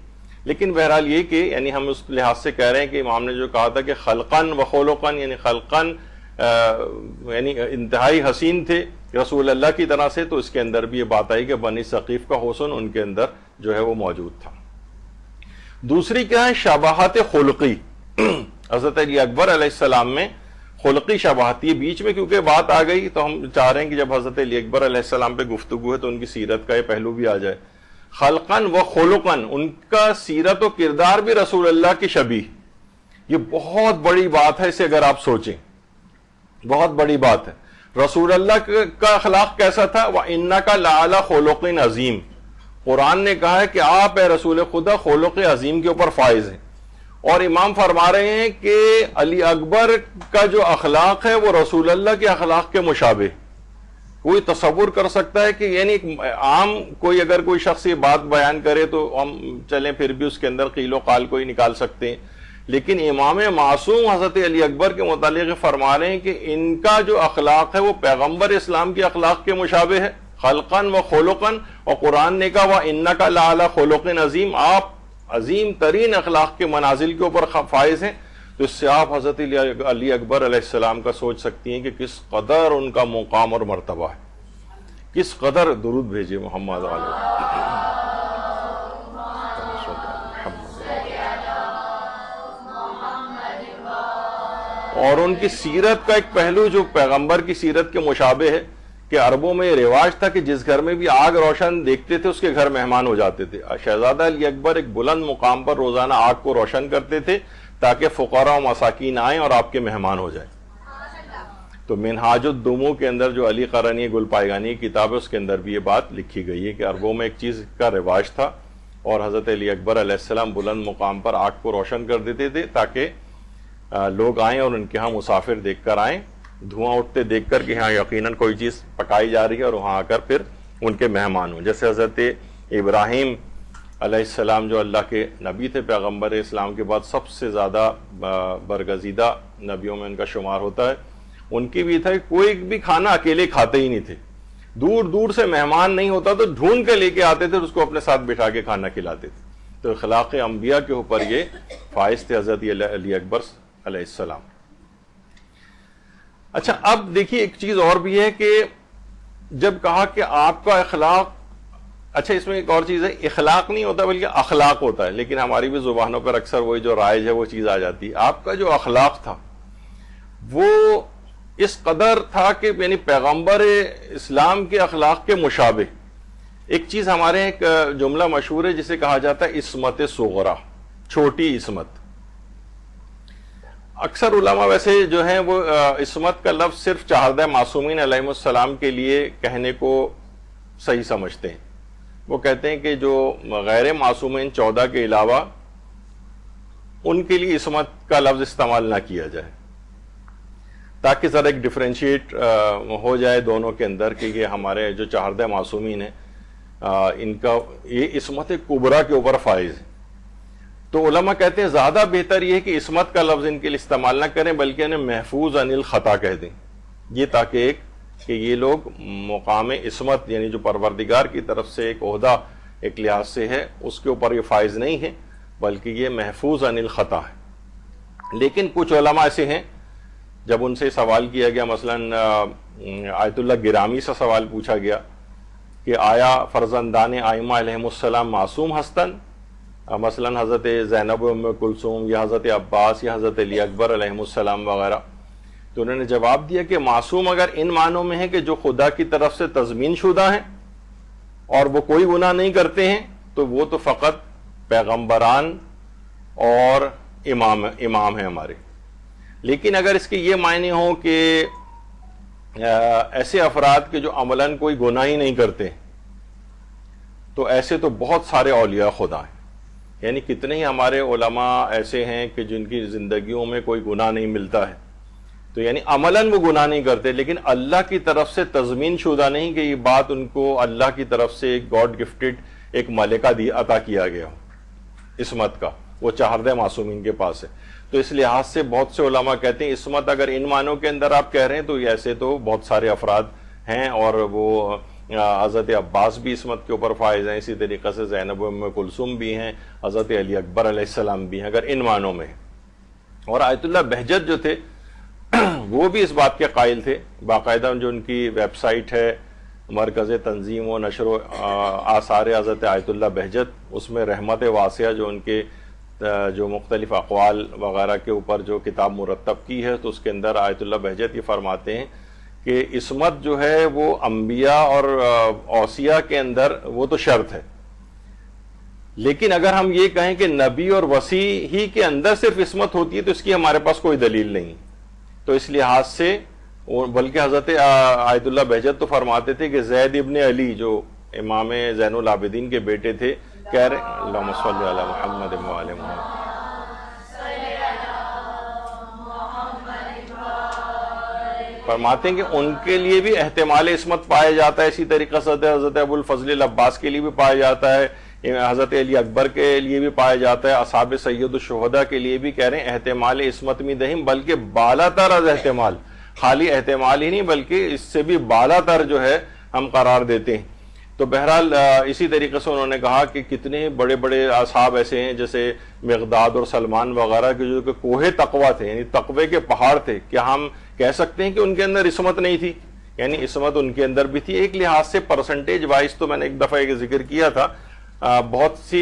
لیکن بہرحال یہ کہ یعنی ہم اس لحاظ سے کہہ رہے ہیں کہ امام نے جو کہا تھا کہ خلقن و خلقن، یعنی خلقن یعنی انتہائی حسین تھے رسول اللہ کی طرح سے، تو اس کے اندر بھی یہ بات آئی کہ بنی ثقیف کا حسن ان کے اندر جو ہے وہ موجود تھا. دوسری کیا ہے؟ شباہت خلقی. حضرت علی اکبر علیہ السلام میں خلقی شباہت. یہ بیچ میں کیونکہ بات آ گئی تو ہم چاہ رہے ہیں کہ جب حضرت علی اکبر علیہ السلام پہ گفتگو ہے تو ان کی سیرت کا یہ پہلو بھی آ جائے. خلقن و خلقن، ان کا سیرت و کردار بھی رسول اللہ کی شبیہ. یہ بہت بڑی بات ہے، اسے اگر آپ سوچیں بہت بڑی بات ہے. رسول اللہ کا اخلاق کیسا تھا؟ وَإِنَّكَ لَعَلَىٰ خُلُقٍ عَظِيمٍ. قرآن نے کہا ہے کہ آپ اے رسول خدا خلق عظیم کے اوپر فائز ہیں، اور امام فرما رہے ہیں کہ علی اکبر کا جو اخلاق ہے وہ رسول اللہ کے اخلاق کے مشابہ. کوئی تصور کر سکتا ہے کہ یعنی عام کوئی اگر کوئی شخص یہ بات بیان کرے تو ہم چلیں پھر بھی اس کے اندر قیل و قال کوئی نکال سکتے ہیں، لیکن امام معصوم حضرت علی اکبر کے متعلق فرما رہے ہیں کہ ان کا جو اخلاق ہے وہ پیغمبر اسلام کے اخلاق کے مشابہ ہے. خلقن و خلقن، اور قرآن نے کہا وَإِنَّكَ لَعَلَىٰ خُلُقٍ عَظِيمٍ، آپ عظیم ترین اخلاق کے منازل کے اوپر فائز ہیں. تو اس سے آپ حضرت علی اکبر علیہ السلام کا سوچ سکتی ہیں کہ کس قدر ان کا مقام اور مرتبہ ہے. کس قدر درود بھیجے محمد علیہ. اور ان کی سیرت کا ایک پہلو جو پیغمبر کی سیرت کے مشابہ ہے کہ عربوں میں یہ رواج تھا کہ جس گھر میں بھی آگ روشن دیکھتے تھے اس کے گھر مہمان ہو جاتے تھے. شہزادہ علی اکبر ایک بلند مقام پر روزانہ آگ کو روشن کرتے تھے تاکہ فقراء و مساکین آئیں اور آپ کے مہمان ہو جائیں. تو منہاج الدموع کے اندر جو علی قرنی گل پائگانی کی کتاب ہے اس کے اندر بھی یہ بات لکھی گئی ہے کہ عربوں میں ایک چیز کا رواج تھا، اور حضرت علی اکبر علیہ السلام بلند مقام پر آگ کو روشن کر دیتے تھے تاکہ لوگ آئیں اور ان کے ہاں مسافر دیکھ کر آئیں، دھواں اٹھتے دیکھ کر کہ ہاں یقیناً کوئی چیز پکائی جا رہی ہے، اور وہاں آ کر پھر ان کے مہمان ہوں. جیسے حضرت ابراہیم علیہ السلام جو اللہ کے نبی تھے، پیغمبر اسلام کے بعد سب سے زیادہ برگزیدہ نبیوں میں ان کا شمار ہوتا ہے. ان کی بھی تھا کہ کوئی بھی کھانا اکیلے کھاتے ہی نہیں تھے، دور دور سے مہمان نہیں ہوتا تو ڈھونڈ کے لے کے آتے تھے، اس کو اپنے ساتھ بٹھا کے کھانا کھلاتے تھے. تو اخلاق انبیاء کے اوپر یہ فائز تھے حضرت علی اکبر علیہ السلام. اچھا اب دیکھیے ایک چیز اور بھی ہے کہ جب کہا کہ آپ کا اخلاق، اچھا اس میں ایک اور چیز ہے، اخلاق نہیں ہوتا بلکہ اخلاق ہوتا ہے، لیکن ہماری بھی زبانوں پر اکثر وہی جو رائج ہے وہ چیز آ جاتی ہے. آپ کا جو اخلاق تھا وہ اس قدر تھا کہ یعنی پیغمبر اسلام کے اخلاق کے مشابہ. ایک چیز ہمارے ایک جملہ مشہور ہے جسے کہا جاتا ہے عصمت صغرا، چھوٹی عصمت. اکثر علماء ویسے جو ہیں وہ عصمت کا لفظ صرف چہاردہ معصومین علیہم السلام کے لیے کہنے کو صحیح سمجھتے ہیں. وہ کہتے ہیں کہ جو غیر معصومین 14 کے علاوہ ان کے لیے عصمت کا لفظ استعمال نہ کیا جائے، تاکہ ذرا ایک ڈفرینشیٹ ہو جائے دونوں کے اندر کہ یہ ہمارے جو چہاردہ معصومین ہیں ان کا یہ عصمت کبریٰ کے اوپر فائز ہے. تو علماء کہتے ہیں زیادہ بہتر یہ ہے کہ عصمت کا لفظ ان کے لیے استعمال نہ کریں بلکہ انہیں محفوظ عن الخطا کہہ دیں، یہ تاکہ کہ یہ لوگ مقام عصمت یعنی جو پروردگار کی طرف سے ایک عہدہ ایک لحاظ سے ہے اس کے اوپر یہ فائز نہیں ہے بلکہ یہ محفوظ عن الخطا ہے۔ لیکن کچھ علماء ایسے ہیں جب ان سے سوال کیا گیا، مثلا آیت اللہ گرامی سے سوال پوچھا گیا کہ آیا فرزندان ائمہ علیہم السلام معصوم ہستن، مثلا حضرت زینب ام کلثوم یا حضرت عباس یا حضرت علی اکبر علیہم السلام وغیرہ، تو انہوں نے جواب دیا کہ معصوم اگر ان معنوں میں ہے کہ جو خدا کی طرف سے تضمین شدہ ہیں اور وہ کوئی گناہ نہیں کرتے ہیں تو وہ تو فقط پیغمبران اور امام ہیں ہمارے۔ لیکن اگر اس کے یہ معنی ہوں کہ ایسے افراد کے جو عملاً کوئی گناہ ہی نہیں کرتے تو ایسے تو بہت سارے اولیاء خدا ہیں، یعنی کتنے ہی ہمارے علماء ایسے ہیں کہ جن کی زندگیوں میں کوئی گناہ نہیں ملتا ہے، تو یعنی عملاً وہ گناہ نہیں کرتے لیکن اللہ کی طرف سے تضمین شدہ نہیں کہ یہ بات ان کو اللہ کی طرف سے ایک گاڈ گفٹڈ ایک ملکہ عطا کیا گیا ہو عصمت کا، وہ چہاردہ معصومین کے پاس ہے۔ تو اس لحاظ سے بہت سے علماء کہتے ہیں عصمت اگر ان معنوں کے اندر آپ کہہ رہے ہیں تو ایسے تو بہت سارے افراد ہیں، اور وہ حضرت عباس بھی عصمت کے اوپر فائز ہیں، اسی طریقے سے زینب ام کلثوم بھی ہیں، حضرت علی اکبر علیہ السلام بھی ہیں اگر ان معنوں میں۔ اور آیت اللہ بہجت جو تھے وہ بھی اس بات کے قائل تھے، باقاعدہ جو ان کی ویب سائٹ ہے مرکز تنظیم و نشر و آثار حضرت آیت اللہ بہجت، اس میں رحمت واسعہ جو ان کے جو مختلف اقوال وغیرہ کے اوپر جو کتاب مرتب کی ہے، تو اس کے اندر آیت اللہ بہجت یہ فرماتے ہیں کہ عصمت جو ہے وہ انبیاء اور اوصیاء کے اندر وہ تو شرط ہے، لیکن اگر ہم یہ کہیں کہ نبی اور وصی ہی کے اندر صرف عصمت ہوتی ہے تو اس کی ہمارے پاس کوئی دلیل نہیں۔ تو اس لحاظ سے بلکہ حضرت آیت اللہ بہجت تو فرماتے تھے کہ زید ابن علی جو امام زین العابدین کے بیٹے تھے، کہہ رہے اللہم صلی علی محمد و آل محمد، فرماتے ہیں کہ ان کے لیے بھی احتمال عصمت پایا جاتا ہے، اسی طریقے سے حضرت ابو الفضل العباس کے لیے بھی پایا جاتا ہے، حضرت علی اکبر کے لیے بھی پایا جاتا ہے، اصحاب سید الشہداء کے لیے بھی کہہ رہے ہیں احتمال عصمت میں دہیم، بلکہ بالا تر از احتمال، خالی احتمال ہی نہیں بلکہ اس سے بھی بالا تر جو ہے ہم قرار دیتے ہیں۔ تو بہرحال اسی طریقے سے انہوں نے کہا کہ کتنے بڑے بڑے اصحاب ایسے ہیں جیسے مقداد اور سلمان وغیرہ کے جو کہ کوہ تقویٰ تھے، یعنی تقوی کے پہاڑ تھے، کیا ہم کہہ سکتے ہیں کہ ان کے اندر عصمت نہیں تھی؟ یعنی عصمت ان کے اندر بھی تھی۔ ایک لحاظ سے پرسنٹیج وائز تو میں نے ایک دفعہ ایک ذکر کیا تھا، بہت سی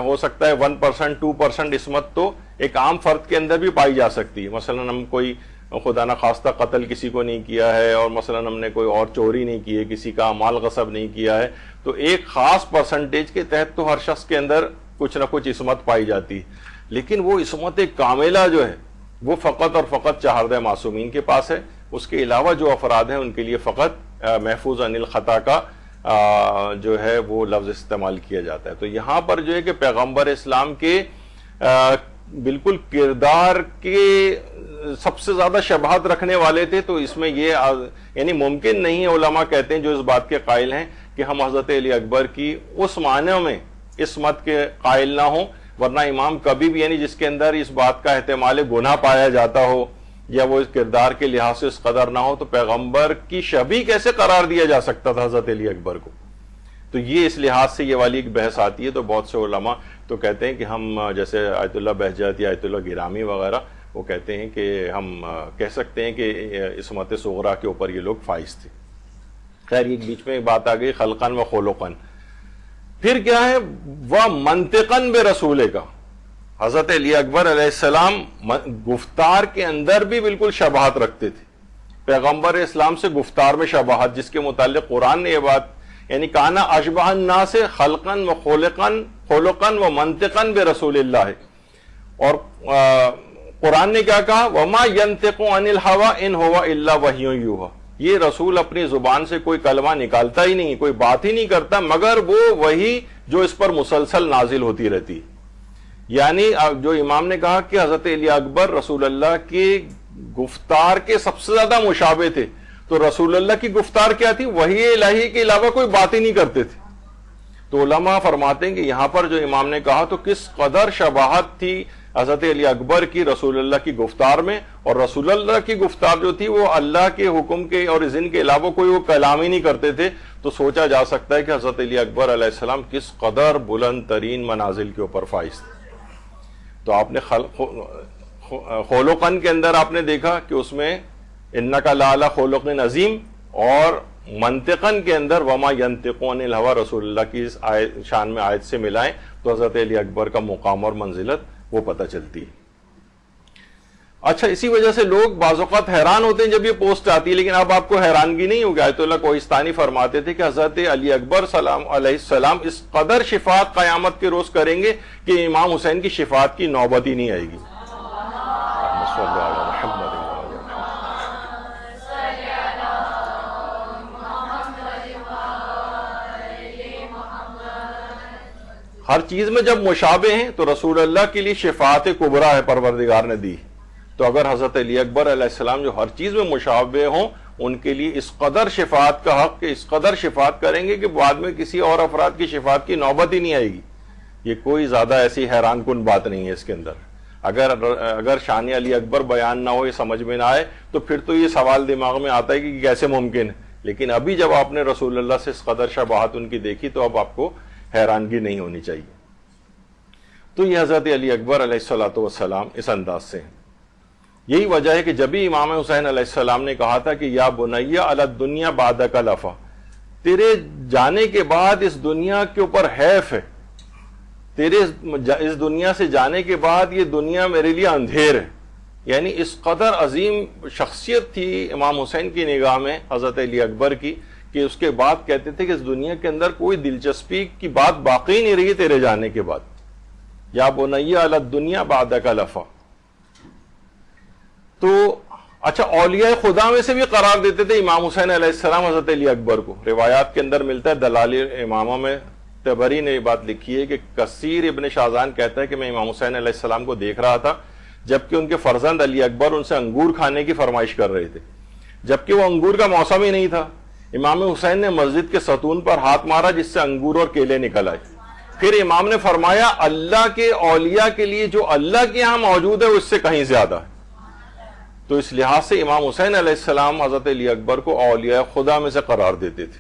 ہو سکتا ہے 1% 2% عصمت تو ایک عام فرد کے اندر بھی پائی جا سکتی ہے۔ مثلا ہم کوئی خدا نخواستہ قتل کسی کو نہیں کیا ہے، اور مثلا ہم نے کوئی اور چوری نہیں کی ہے، کسی کا مال غصب نہیں کیا ہے، تو ایک خاص پرسنٹیج کے تحت تو ہر شخص کے اندر کچھ نہ کچھ عصمت پائی جاتی ہے، لیکن وہ عصمت کاملہ جو ہے وہ فقط اور فقط چہاردہ معصومین کے پاس ہے۔ اس کے علاوہ جو افراد ہیں ان کے لیے فقط محفوظ عن الخطا کا جو ہے وہ لفظ استعمال کیا جاتا ہے۔ تو یہاں پر جو ہے کہ پیغمبر اسلام کے بالکل کردار کے سب سے زیادہ شباہت رکھنے والے تھے، تو اس میں یہ یعنی ممکن نہیں ہے، علماء کہتے ہیں جو اس بات کے قائل ہیں کہ ہم حضرت علی اکبر کی اس معنی میں عصمت کے قائل نہ ہوں، ورنہ امام کبھی بھی یعنی جس کے اندر اس بات کا احتمال گناہ پایا جاتا ہو یا وہ اس کردار کے لحاظ سے اس قدر نہ ہو، تو پیغمبر کی شبیہ کیسے قرار دیا جا سکتا تھا حضرت علی اکبر کو؟ تو یہ اس لحاظ سے یہ والی ایک بحث آتی ہے۔ تو بہت سے علماء تو کہتے ہیں کہ ہم جیسے آیت اللہ بہجت یا آیت اللہ گرامی وغیرہ وہ کہتے ہیں کہ ہم کہہ سکتے ہیں کہ عصمت صغریٰ کے اوپر یہ لوگ فائز تھے۔ خیر ایک بیچ میں ایک بات آ گئی خلقاً و خلقاً، پھر کیا ہے وہ منطقاً بے رسول کا، حضرت علی اکبر علیہ السلام گفتار کے اندر بھی بالکل شباہت رکھتے تھے، پیغمبر اسلام سے گفتار میں شباہت، جس کے متعلق قرآن نے یہ بات یعنی کانا اشبہ الناس خلقاً و خلقاً و منطقاً بے رسول اللہ، اور قرآن نے کیا کہا وما ينطق عن الهوى ان هو الا وحی یوحی، یہ رسول اپنی زبان سے کوئی کلمہ نکالتا ہی نہیں، کوئی بات ہی نہیں کرتا مگر وہ وحی جو اس پر مسلسل نازل ہوتی رہتی۔ یعنی جو امام نے کہا کہ حضرت علی اکبر رسول اللہ کی گفتار کے سب سے زیادہ مشابہ تھے، تو رسول اللہ کی گفتار کیا تھی؟ وحی الہی کے علاوہ کوئی بات ہی نہیں کرتے تھے، تو علماء فرماتے ہیں کہ یہاں پر جو امام نے کہا تو کس قدر شباہت تھی حضرت علی اکبر کی رسول اللہ کی گفتار میں، اور رسول اللہ کی گفتار جو تھی وہ اللہ کے حکم کے اور اذن کے علاوہ کوئی وہ کلام ہی نہیں کرتے تھے، تو سوچا جا سکتا ہے کہ حضرت علی اکبر علیہ السلام کس قدر بلند ترین منازل کے اوپر فائز تھے۔ تو آپ نے خلقاً کے اندر آپ نے دیکھا کہ اس میں انک لعلی خلق عظیم، اور منطقاً کے اندر وما ینطق عن الہوی رسول اللہ کی اس شان میں آیت سے ملائیں تو حضرت علی اکبر کا مقام اور منزلت وہ پتہ چلتی ہے۔ اچھا، اسی وجہ سے لوگ بعض اوقات حیران ہوتے ہیں جب یہ پوسٹ آتی ہے، لیکن اب آپ کو حیرانگی نہیں ہوگی۔ آیت اللہ کوہستانی فرماتے تھے کہ حضرت علی اکبر علیہ السلام اس قدر شفاعت قیامت کے روز کریں گے کہ امام حسین کی شفاعت کی نوبت ہی نہیں آئے گی۔ ہر چیز میں جب مشابہ ہیں تو رسول اللہ کے لیے شفاعت کبریٰ ہے پروردگار نے دی، تو اگر حضرت علی اکبر علیہ السلام جو ہر چیز میں مشابہ ہوں ان کے لیے اس قدر شفاعت کا حق کہ اس قدر شفاعت کریں گے کہ بعد میں کسی اور افراد کی شفاعت کی نوبت ہی نہیں آئے گی، یہ کوئی زیادہ ایسی حیران کن بات نہیں ہے اس کے اندر۔ اگر شان علی اکبر بیان نہ ہو، یہ سمجھ میں نہ آئے تو پھر تو یہ سوال دماغ میں آتا ہے کہ کیسے ممکن ہے، لیکن ابھی جب آپ نے رسول اللہ سے اس قدر شباہت ان کی دیکھی تو اب آپ کو حیرانگی نہیں ہونی چاہیے۔ تو یہ حضرت علی اکبر علیہ السلام اس انداز سے ہیں۔ یہی وجہ ہے کہ جب بھی امام حسین علیہ السلام نے کہا تھا کہ یا بنی علی الدنیا بعدک لفا، تیرے جانے کے بعد اس دنیا کے اوپر حیف ہے، تیرے اس دنیا سے جانے کے بعد یہ دنیا میرے لیے اندھیر ہے، یعنی اس قدر عظیم شخصیت تھی امام حسین کی نگاہ میں حضرت علی اکبر کی کہ اس کے بعد کہتے تھے کہ اس دنیا کے اندر کوئی دلچسپی کی بات باقی نہیں رہی تیرے جانے کے بعد۔ یا بنی علی الدنیا بعدک لفا۔ تو اچھا، اولیاء خدا میں سے بھی قرار دیتے تھے امام حسین علیہ السلام حضرت علی اکبر کو۔ روایات کے اندر ملتا ہے، دلائل امامہ میں تبری نے یہ بات لکھی ہے کہ کثیر ابن شاذان کہتا ہے کہ میں امام حسین علیہ السلام کو دیکھ رہا تھا جبکہ ان کے فرزند علی اکبر ان سے انگور کھانے کی فرمائش کر رہے تھے، جبکہ وہ انگور کا موسم ہی نہیں تھا۔ امام حسین نے مسجد کے ستون پر ہاتھ مارا جس سے انگور اور کیلے نکل آئے، پھر امام نے فرمایا اللہ کے اولیاء کے لیے جو اللہ کے ہاں موجود ہے وہ اس سے کہیں زیادہ ہے۔ تو اس لحاظ سے امام حسین علیہ السلام حضرت علی اکبر کو اولیاء خدا میں سے قرار دیتے تھے،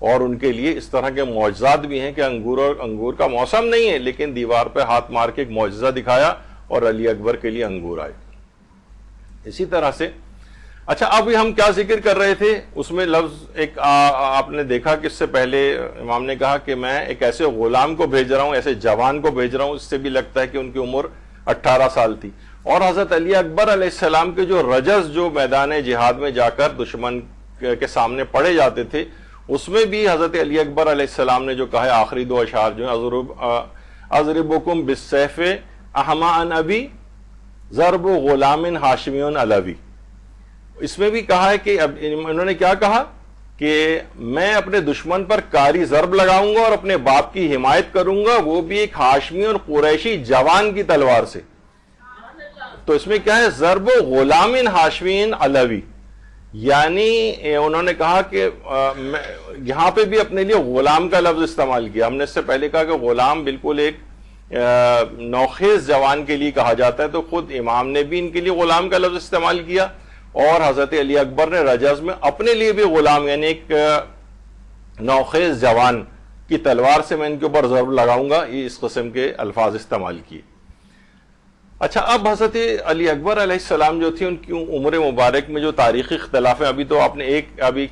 اور ان کے لیے اس طرح کے معجزات بھی ہیں کہ انگور کا موسم نہیں ہے لیکن دیوار پہ ہاتھ مار کے ایک معجزہ دکھایا اور علی اکبر کے لیے انگور آئے۔ اسی طرح سے اچھا، اب ہم کیا ذکر کر رہے تھے، اس میں لفظ ایک آپ نے دیکھا کہ اس سے پہلے امام نے کہا کہ میں ایک ایسے غلام کو بھیج رہا ہوں، ایسے جوان کو بھیج رہا ہوں، اس سے بھی لگتا ہے کہ ان کی عمر 18 سال تھی۔ اور حضرت علی اکبر علیہ السلام کے جو رجز جو میدان جہاد میں جا کر دشمن کے سامنے پڑے جاتے تھے، اس میں بھی حضرت علی اکبر علیہ السلام نے جو کہا ہے آخری دو اشعار جو ہیں، اضربکم بالسیف احما ان ابی ضرب غلام ہاشمی علوی، اس میں بھی کہا ہے کہ اب انہوں نے کیا کہا کہ میں اپنے دشمن پر کاری ضرب لگاؤں گا اور اپنے باپ کی حمایت کروں گا، وہ بھی ایک ہاشمی اور قریشی جوان کی تلوار سے۔ تو اس میں کیا ہے، ضرب غلام ہاشمی علوی، یعنی انہوں نے کہا کہ یہاں پہ بھی اپنے لیے غلام کا لفظ استعمال کیا۔ ہم نے اس سے پہلے کہا کہ غلام بالکل ایک نوخیز جوان کے لیے کہا جاتا ہے، تو خود امام نے بھی ان کے لیے غلام کا لفظ استعمال کیا، اور حضرت علی اکبر نے رجز میں اپنے لیے بھی غلام یعنی ایک نوخیز جوان کی تلوار سے میں ان کے اوپر ضرب لگاؤں گا، یہ اس قسم کے الفاظ استعمال کیے۔ اچھا، اب حضرت علی اکبر علیہ السلام جو تھی ان کی عمر مبارک میں جو تاریخی اختلاف ہے، ابھی تو آپ نے ایک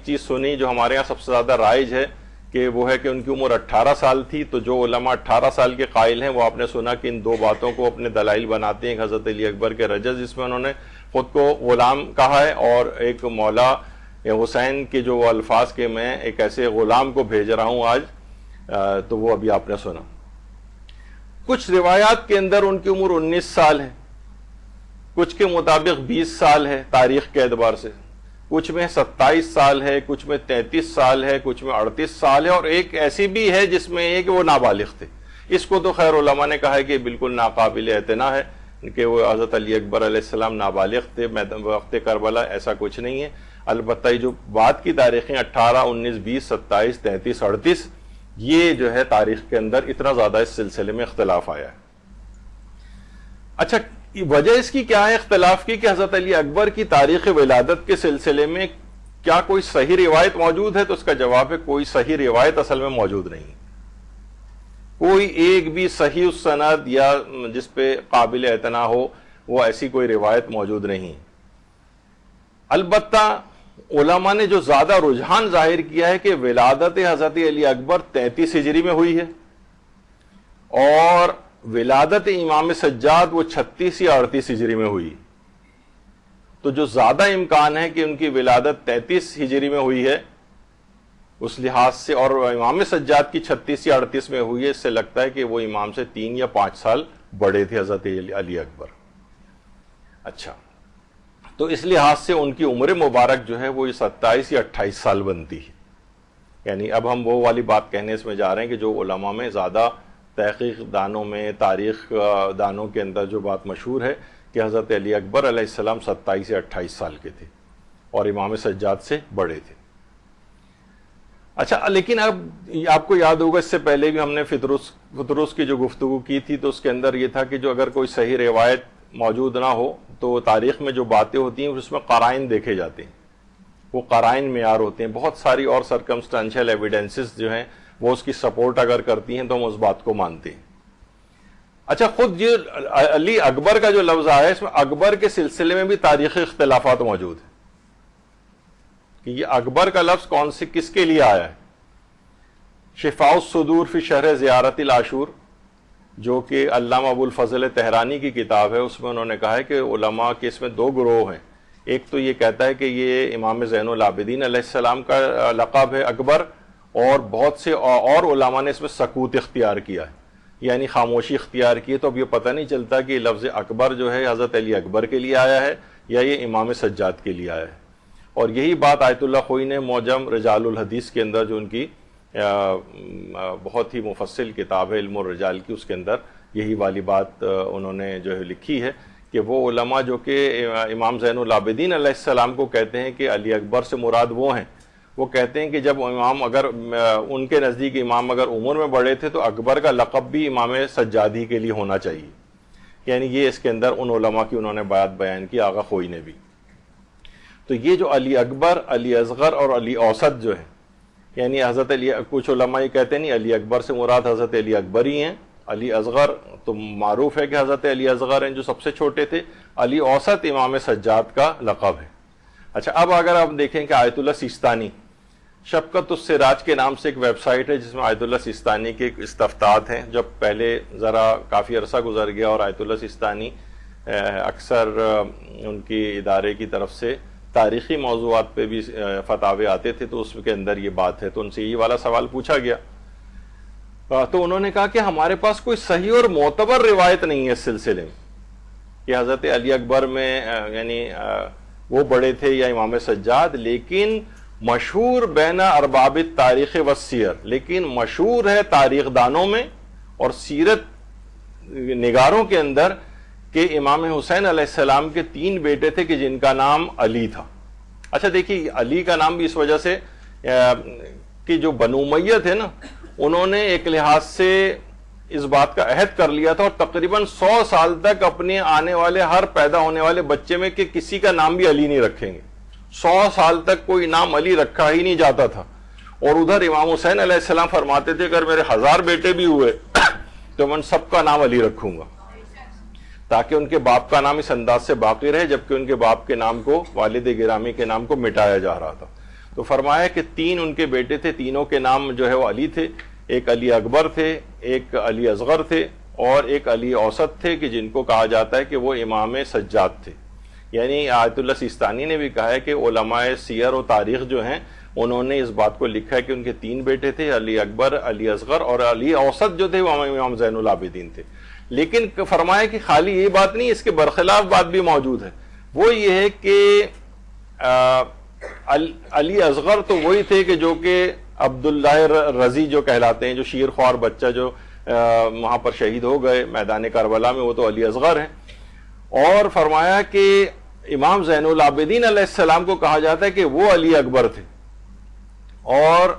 چیز سنی جو ہمارے ہاں سب سے زیادہ رائج ہے کہ وہ ہے کہ ان کی عمر 18 سال تھی، تو جو علماء 18 سال کے قائل ہیں وہ آپ نے سنا کہ ان دو باتوں کو اپنے دلائل بناتے ہیں، حضرت علی اکبر کے رجز جس میں انہوں نے خود کو غلام کہا ہے، اور ایک مولا حسین کے جو الفاظ کے میں ایک ایسے غلام کو بھیج رہا ہوں آج، تو وہ ابھی آپ نے سنا۔ کچھ روایات کے اندر ان کی عمر 19 سال ہے، کچھ کے مطابق 20 سال ہے تاریخ کے اعتبار سے، کچھ میں 27 سال ہے، کچھ میں 33 سال ہے، کچھ میں 38 سال ہے، اور ایک ایسی بھی ہے جس میں یہ کہ وہ نابالغ تھے۔ اس کو تو خیر علماء نے کہا ہے کہ بالکل ناقابل اعتنا ہے کہ وہ حضرت علی اکبر علیہ السلام نابالغ تھے وقت کربلا، ایسا کچھ نہیں ہے۔ البتہ یہ جو بعد کی تاریخیں 18، 19، 20، 27، 33، 38، یہ جو ہے تاریخ کے اندر اتنا زیادہ اس سلسلے میں اختلاف آیا ہے۔ اچھا، وجہ اس کی کیا ہے اختلاف کی کہ حضرت علی اکبر کی تاریخ ولادت کے سلسلے میں کیا کوئی صحیح روایت موجود ہے؟ تو اس کا جواب ہے کوئی صحیح روایت اصل میں موجود نہیں، کوئی ایک بھی صحیح السند یا جس پہ قابل اعتنا ہو وہ ایسی کوئی روایت موجود نہیں۔ البتہ علماء نے جو زیادہ رجحان ظاہر کیا ہے کہ ولادت حضرت علی اکبر 33 ہجری میں ہوئی ہے، اور ولادت امام سجاد وہ 36 یا 38 ہجری میں ہوئی، تو جو زیادہ امکان ہے کہ ان کی ولادت 33 ہجری میں ہوئی ہے اس لحاظ سے، اور امام سجاد کی 36 یا 38 میں ہوئی ہے، اس سے لگتا ہے کہ وہ امام سے 3 یا 5 سال بڑے تھے حضرت علی اکبر۔ اچھا، تو اس لحاظ سے ان کی عمر مبارک جو ہے وہ 27 یا 28 سال بنتی ہے۔ یعنی اب ہم وہ والی بات کہنے اس میں جا رہے ہیں کہ جو علماء میں زیادہ تحقیق دانوں میں، تاریخ دانوں کے اندر جو بات مشہور ہے کہ حضرت علی اکبر علیہ السلام 27 یا 28 سال کے تھے اور امام سجاد سے بڑے تھے۔ اچھا، لیکن اب آپ کو یاد ہوگا اس سے پہلے بھی ہم نے فطروس کی جو گفتگو کی تھی تو اس کے اندر یہ تھا کہ جو اگر کوئی صحیح روایت موجود نہ ہو تو تاریخ میں جو باتیں ہوتی ہیں اس میں قرائن دیکھے جاتے ہیں، وہ قرائن معیار ہوتے ہیں، بہت ساری اور سرکمسٹانشل ایویڈنسز جو ہیں وہ اس کی سپورٹ اگر کرتی ہیں تو ہم اس بات کو مانتے ہیں۔ اچھا، خود یہ علی اکبر کا جو لفظ آیا ہے اس میں اکبر کے سلسلے میں بھی تاریخی اختلافات موجود ہیں کہ یہ اکبر کا لفظ کون سے کس کے لیے آیا ہے۔ شفاء الصدور فی شرح زیارت العاشور جو کہ علامہ ابو الفضل طہرانی کی کتاب ہے، اس میں انہوں نے کہا ہے کہ علماء کے اس میں 2 گروہ ہیں۔ ایک تو یہ کہتا ہے کہ یہ امام زین العابدین علیہ السلام کا لقب ہے اکبر، اور بہت سے اور علماء نے اس میں سکوت اختیار کیا ہے، یعنی خاموشی اختیار کی ہے، تو اب یہ پتہ نہیں چلتا کہ لفظ اکبر جو ہے حضرت علی اکبر کے لیے آیا ہے یا یہ امام سجاد کے لیے آیا ہے۔ اور یہی بات آیت اللہ خوئی نے معجم رجال الحدیث کے اندر جو ان کی بہت ہی مفصل کتاب ہے علم الرجال کی، اس کے اندر یہی والی بات انہوں نے جو ہے لکھی ہے کہ وہ علماء جو کہ امام زین العابدین علیہ السلام کو کہتے ہیں کہ علی اکبر سے مراد وہ ہیں، وہ کہتے ہیں کہ جب امام اگر ان کے نزدیک امام اگر عمر میں بڑے تھے تو اکبر کا لقب بھی امام سجادی کے لیے ہونا چاہیے۔ یعنی یہ اس کے اندر ان علماء کی انہوں نے بات بیان کی، آغا خوئی نے بھی۔ تو یہ جو علی اکبر، علی اصغر اور علی اوسط جو ہے، یعنی حضرت علی، کچھ علماء یہ کہتے ہیں نہیں علی اکبر سے مراد حضرت علی اکبر ہی ہیں، علی اصغر تو معروف ہے کہ حضرت علی اصغر ہیں جو سب سے چھوٹے تھے، علی اوسط امام سجاد کا لقب ہے۔ اچھا، اب اگر آپ دیکھیں کہ آیت اللہ سیستانی شفقت السراج کے نام سے ایک ویب سائٹ ہے جس میں آیت اللہ سیستانی کے استفتاءات ہیں، جب پہلے ذرا کافی عرصہ گزر گیا اور آیت اللہ سیستانی اکثر ان کی ادارے کی طرف سے تاریخی موضوعات پہ بھی فتاوے آتے تھے تو اس کے اندر یہ بات ہے، تو ان سے یہ والا سوال پوچھا گیا تو انہوں نے کہا کہ ہمارے پاس کوئی صحیح اور معتبر روایت نہیں ہے اس سلسلے میں کہ حضرت علی اکبر میں یعنی وہ بڑے تھے یا امام سجاد، لیکن مشہور بین ارباب تاریخ و سیر، لیکن مشہور ہے تاریخ دانوں میں اور سیرت نگاروں کے اندر کہ امام حسین علیہ السلام کے 3 بیٹے تھے کہ جن کا نام علی تھا۔ اچھا دیکھیے، علی کا نام بھی اس وجہ سے کہ جو بنو امیہ تھے نا، انہوں نے ایک لحاظ سے اس بات کا عہد کر لیا تھا اور تقریباً 100 سال تک اپنے آنے والے ہر پیدا ہونے والے بچے میں کہ کسی کا نام بھی علی نہیں رکھیں گے۔ 100 سال تک کوئی نام علی رکھا ہی نہیں جاتا تھا، اور ادھر امام حسین علیہ السلام فرماتے تھے اگر میرے 1000 بیٹے بھی ہوئے تو میں سب کا نام علی رکھوں گا، تاکہ ان کے باپ کا نام اس انداز سے باقی رہے، جبکہ ان کے باپ کے نام کو، والد گرامی کے نام کو مٹایا جا رہا تھا۔ تو فرمایا کہ 3 ان کے بیٹے تھے، تینوں کے نام جو ہے وہ علی تھے، ایک علی اکبر تھے، ایک علی اصغر تھے اور ایک علی اوسط تھے کہ جن کو کہا جاتا ہے کہ وہ امام سجاد تھے۔ یعنی آیت اللہ سیستانی نے بھی کہا ہے کہ علماء سیر و تاریخ جو ہیں انہوں نے اس بات کو لکھا ہے کہ ان کے 3 بیٹے تھے، علی اکبر، علی اصغر اور علی اوسط جو تھے وہ امام زین العابدین تھے۔ لیکن فرمایا کہ خالی یہ بات نہیں، اس کے برخلاف بات بھی موجود ہے، وہ یہ ہے کہ علی اصغر تو وہی تھے کہ جو کہ عبداللہ رضی جو کہلاتے ہیں، جو شیر خوار بچہ جو وہاں پر شہید ہو گئے میدان کربلا میں، وہ تو علی اصغر ہیں۔ اور فرمایا کہ امام زین العابدین علیہ السلام کو کہا جاتا ہے کہ وہ علی اکبر تھے، اور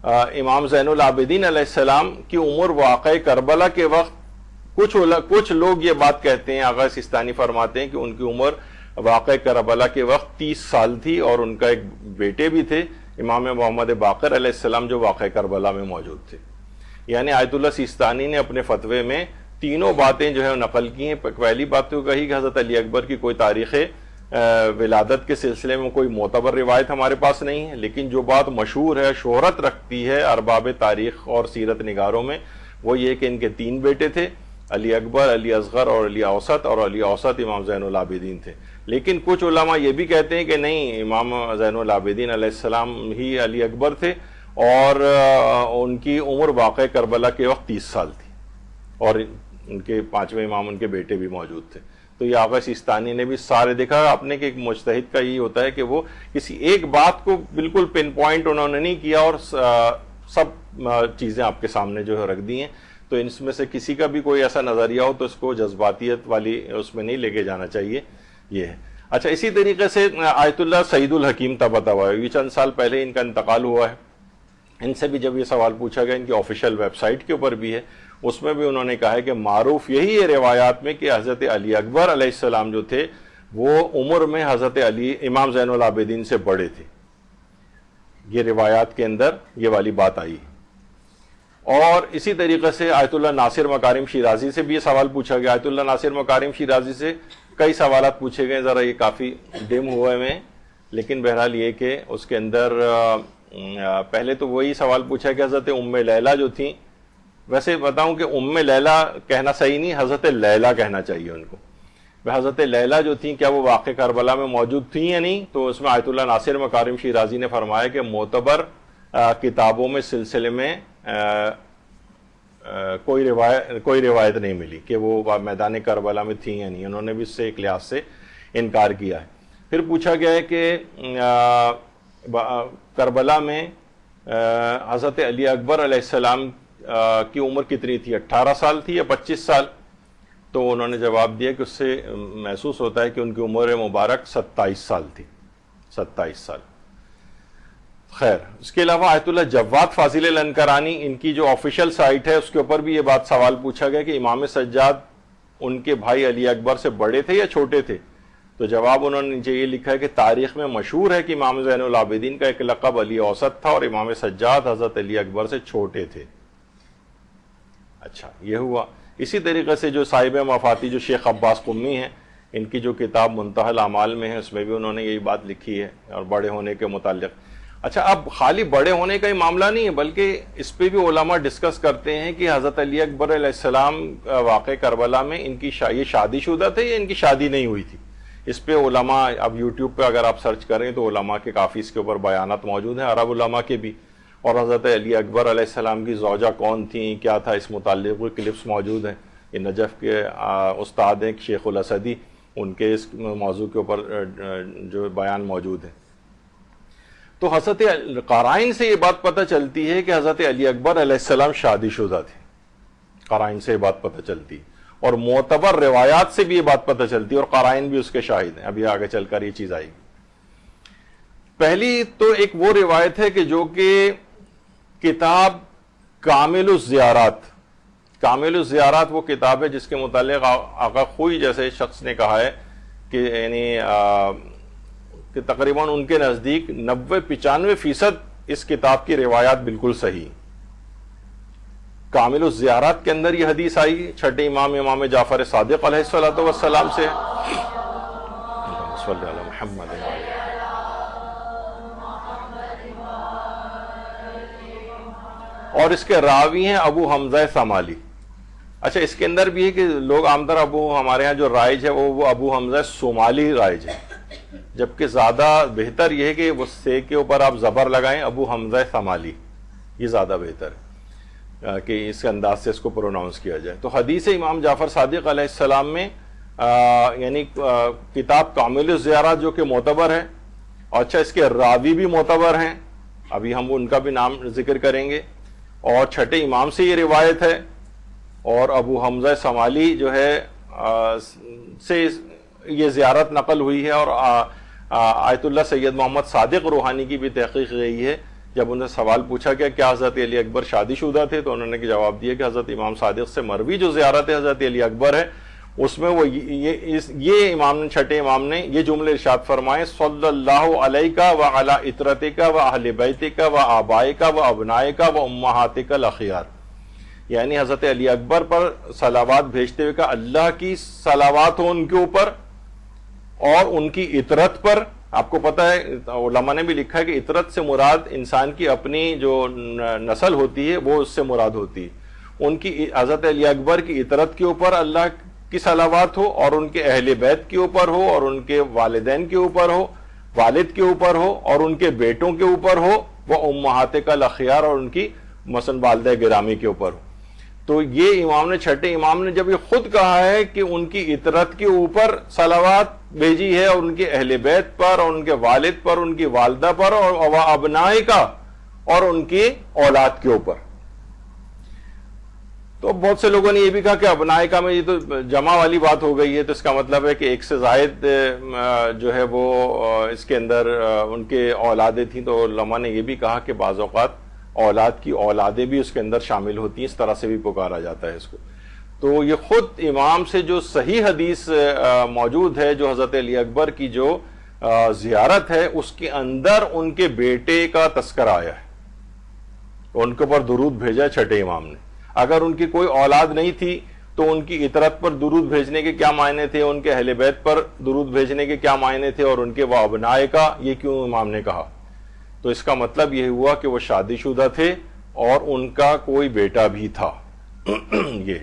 امام زین العابدین علیہ السلام کی عمر واقع کربلا کے وقت کچھ لوگ یہ بات کہتے ہیں، آغا سیستانی فرماتے ہیں کہ ان کی عمر واقع کربلا کے وقت 30 سال تھی، اور ان کا ایک بیٹے بھی تھے امام محمد باقر علیہ السلام جو واقع کربلا میں موجود تھے۔ یعنی آیت اللہ سیستانی نے اپنے فتوے میں تینوں باتیں جو ہے نقل کی ہیں۔ پہلی بات تو کہی کہ حضرت علی اکبر کی کوئی تاریخ ولادت کے سلسلے میں کوئی معتبر روایت ہمارے پاس نہیں ہے، لیکن جو بات مشہور ہے، شہرت رکھتی ہے ارباب تاریخ اور سیرت نگاروں میں، وہ یہ کہ ان کے 3 بیٹے تھے، علی اکبر، علی اصغر اور علی اوسط، اور علی اوسط امام زین العابدین تھے۔ لیکن کچھ علماء یہ بھی کہتے ہیں کہ نہیں، امام زین العابدین علیہ السلام ہی علی اکبر تھے، اور ان کی عمر واقع کربلا کے وقت 30 سال تھی، اور ان کے 5ویں امام ان کے بیٹے بھی موجود تھے۔ تو یہ آغا سیستانی نے بھی سارے دیکھا اپنے کہ ایک مجتہد کا یہ ہوتا ہے کہ وہ کسی ایک بات کو بالکل پن پوائنٹ انہوں نے نہیں کیا، اور سب چیزیں آپ کے سامنے جو ہے رکھ دی ہیں۔ تو ان میں سے کسی کا بھی کوئی ایسا نظریہ ہو تو اس کو جذباتیت والی اس میں نہیں لے کے جانا چاہیے، یہ ہے۔ اچھا، اسی طریقے سے آیت اللہ سعید الحکیم طباطبائی، یہ چند سال پہلے ان کا انتقال ہوا ہے۔ ان سے بھی جب یہ سوال پوچھا گیا، ان کی آفیشیل ویب سائٹ کے اوپر بھی ہے، اس میں بھی انہوں نے کہا ہے کہ معروف یہی ہے روایات میں کہ حضرت علی اکبر علیہ السلام جو تھے وہ عمر میں حضرت علی امام زین العابدین سے بڑے تھے۔ یہ روایات کے اندر یہ والی بات آئی۔ اور اسی طریقے سے آیت اللہ ناصر مکارم شیرازی سے بھی یہ سوال پوچھا گیا۔ آیت اللہ ناصر مکارم شیرازی سے کئی سوالات پوچھے گئے، ذرا یہ کافی ڈم ہوئے میں، لیکن بہرحال یہ کہ اس کے اندر پہلے تو وہی سوال پوچھا کہ حضرت ام لیلہ جو تھیں، ویسے بتاؤں کہ ام لیلہ کہنا صحیح نہیں، حضرت لیلہ کہنا چاہیے ان کو۔ حضرت لیلہ جو تھیں کیا وہ واقع کربلا میں موجود تھیں یا نہیں؟ تو اس میں آیت اللہ ناصر مکارم شیرازی نے فرمایا کہ معتبر کتابوں میں سلسلے میں کوئی روایت نہیں ملی کہ وہ میدان کربلا میں تھیں یا نہیں۔ انہوں نے بھی اس سے ایک لحاظ سے انکار کیا ہے۔ پھر پوچھا گیا ہے کہ کربلا میں حضرت علی اکبر علیہ السلام کی عمر کتنی تھی، 18 سال تھی یا 25 سال؟ تو انہوں نے جواب دیا کہ اس سے محسوس ہوتا ہے کہ ان کی عمر مبارک 27 سال تھی، 27 سال۔ خیر، اس کے علاوہ آیت اللہ جواد فاضل الانکرانی، ان کی جو آفیشیل سائٹ ہے اس کے اوپر بھی یہ بات سوال پوچھا گیا کہ امام سجاد ان کے بھائی علی اکبر سے بڑے تھے یا چھوٹے تھے؟ تو جواب انہوں نے نیچے یہ لکھا ہے کہ تاریخ میں مشہور ہے کہ امام زین العابدین کا ایک لقب علی اوسط تھا، اور امام سجاد حضرت علی اکبر سے چھوٹے تھے۔ اچھا، یہ ہوا۔ اسی طریقے سے جو صاحب مفاتی جو شیخ عباس قمی ہیں، ان کی جو کتاب منتہی الاعمال میں ہے، اس میں بھی انہوں نے یہی بات لکھی ہے اور بڑے ہونے کے متعلق۔ اچھا، اب خالی بڑے ہونے کا ہی معاملہ نہیں ہے، بلکہ اس پہ بھی علماء ڈسکس کرتے ہیں کہ حضرت علی اکبر علیہ السلام واقع کربلا میں ان کی یہ شادی شدہ تھے یا ان کی شادی نہیں ہوئی تھی؟ اس پہ علماء، اب یوٹیوب پہ اگر آپ سرچ کریں تو علماء کے کافی اس کے اوپر بیانات موجود ہیں، عرب علماء کے بھی، اور حضرت علی اکبر علیہ السلام کی زوجہ کون تھیں، کیا تھا، اس متعلق کوئی کلپس موجود ہیں۔ یہ نجف کے استاد ہیں شیخ الاسدی، ان کے اس موضوع کے اوپر جو بیان موجود ہیں۔ تو حضرت قرائن سے یہ بات پتہ چلتی ہے کہ حضرت علی اکبر علیہ السلام شادی شدہ تھے، قرائن سے یہ بات پتہ چلتی ہے، اور معتبر روایات سے بھی یہ بات پتہ چلتی ہے، اور قرائن بھی اس کے شاہد ہیں۔ ابھی آگے چل کر یہ چیز آئے گی۔ پہلی تو ایک وہ روایت ہے کہ جو کہ کتاب کامل الزیارات، کامل الزیارات وہ کتاب ہے جس کے متعلق آقا خوئی جیسے شخص نے کہا ہے کہ یعنی کہ تقریباً ان کے نزدیک 90-95% اس کتاب کی روایات بالکل صحیح۔ کامل الزیارات کے اندر یہ حدیث آئی چھٹے امام امام جعفر صادق علیہ الصلوۃ والسلام سے، صلی اللہ محمد، اور اس کے راوی ہیں ابو حمزہ ثمالی۔ اچھا، اس کے اندر بھی ہے کہ لوگ عام طور ہمارے ہاں جو رائج ہے وہ ابو حمزہ صومالی رائج ہے، جبکہ زیادہ بہتر یہ ہے کہ وہ سے کے اوپر آپ زبر لگائیں ابو حمزہ ثمالی، یہ زیادہ بہتر ہے کہ اس انداز سے اس کو پروناؤنس کیا جائے۔ تو حدیث امام جعفر صادق علیہ السلام میں یعنی کتاب کامل الزیارات جو کہ معتبر ہے، اور اچھا اس کے راوی بھی معتبر ہیں، ابھی ہم ان کا بھی نام ذکر کریں گے، اور چھٹے امام سے یہ روایت ہے، اور ابو حمزہ ثمالی جو ہے سے یہ زیارت نقل ہوئی ہے، اور آیت اللہ سید محمد صادق روحانی کی بھی تحقیق رہی ہے جب انہیں سوال پوچھا گیا کیا حضرت علی اکبر شادی شدہ تھے تو انہوں نے جواب دیا کہ حضرت امام صادق سے مروی جو زیارت حضرت علی اکبر ہے اس میں وہ یہ امام نے چھٹے امام نے یہ جملے ارشاد فرمائے صلی اللہ علیہ وعلی اطرتک و اہل بیتک و آبائک و ابنائک و امہاتک الاخیار، یعنی حضرت علی اکبر پر صلوات بھیجتے ہوئے کہ اللہ کی صلوات ہو ان کے اوپر اور ان کی اطرت پر۔ آپ کو پتہ ہے علماء نے بھی لکھا ہے کہ اطرت سے مراد انسان کی اپنی جو نسل ہوتی ہے وہ اس سے مراد ہوتی ہے، ان کی حضرت علی اکبر کی اطرت کے اوپر اللہ کی صلوات ہو اور ان کے اہل بیت کے اوپر ہو اور ان کے والدین کے اوپر ہو، والد کے اوپر ہو اور ان کے بیٹوں کے اوپر ہو، وہ امہاتک الاخیار اور ان کی مثلا والدہ گرامی کے اوپر ہو۔ تو یہ امام نے چھٹے امام نے جب یہ خود کہا ہے کہ ان کی اطرت کے اوپر صلوات بھیجی ہے اور ان کے اہل بیت پر اور ان کے والد پر، ان کی والدہ پر اور ابنائے کا اور ان کی اولاد کے اوپر، تو بہت سے لوگوں نے یہ بھی کہا کہ ابنائے کا میں یہ تو جمع والی بات ہو گئی ہے، تو اس کا مطلب ہے کہ ایک سے زائد جو ہے وہ اس کے اندر ان کے اولادیں تھیں، تو علماء نے یہ بھی کہا کہ بعض اوقات اولاد کی اولادیں بھی اس کے اندر شامل ہوتی ہیں، اس طرح سے بھی پکارا جاتا ہے اس کو۔ تو یہ خود امام سے جو صحیح حدیث موجود ہے جو حضرت علی اکبر کی جو زیارت ہے اس کے اندر ان کے بیٹے کا تذکرہ آیا ہے، ان کے اوپر درود بھیجا چھٹے امام نے۔ اگر ان کی کوئی اولاد نہیں تھی تو ان کی اطرت پر درود بھیجنے کے کیا معنی تھے، ان کے اہل بیت پر درود بھیجنے کے کیا معنی تھے، اور ان کے وہ ابنائے کا یہ کیوں امام نے کہا؟ تو اس کا مطلب یہ ہوا کہ وہ شادی شدہ تھے اور ان کا کوئی بیٹا بھی تھا۔ یہ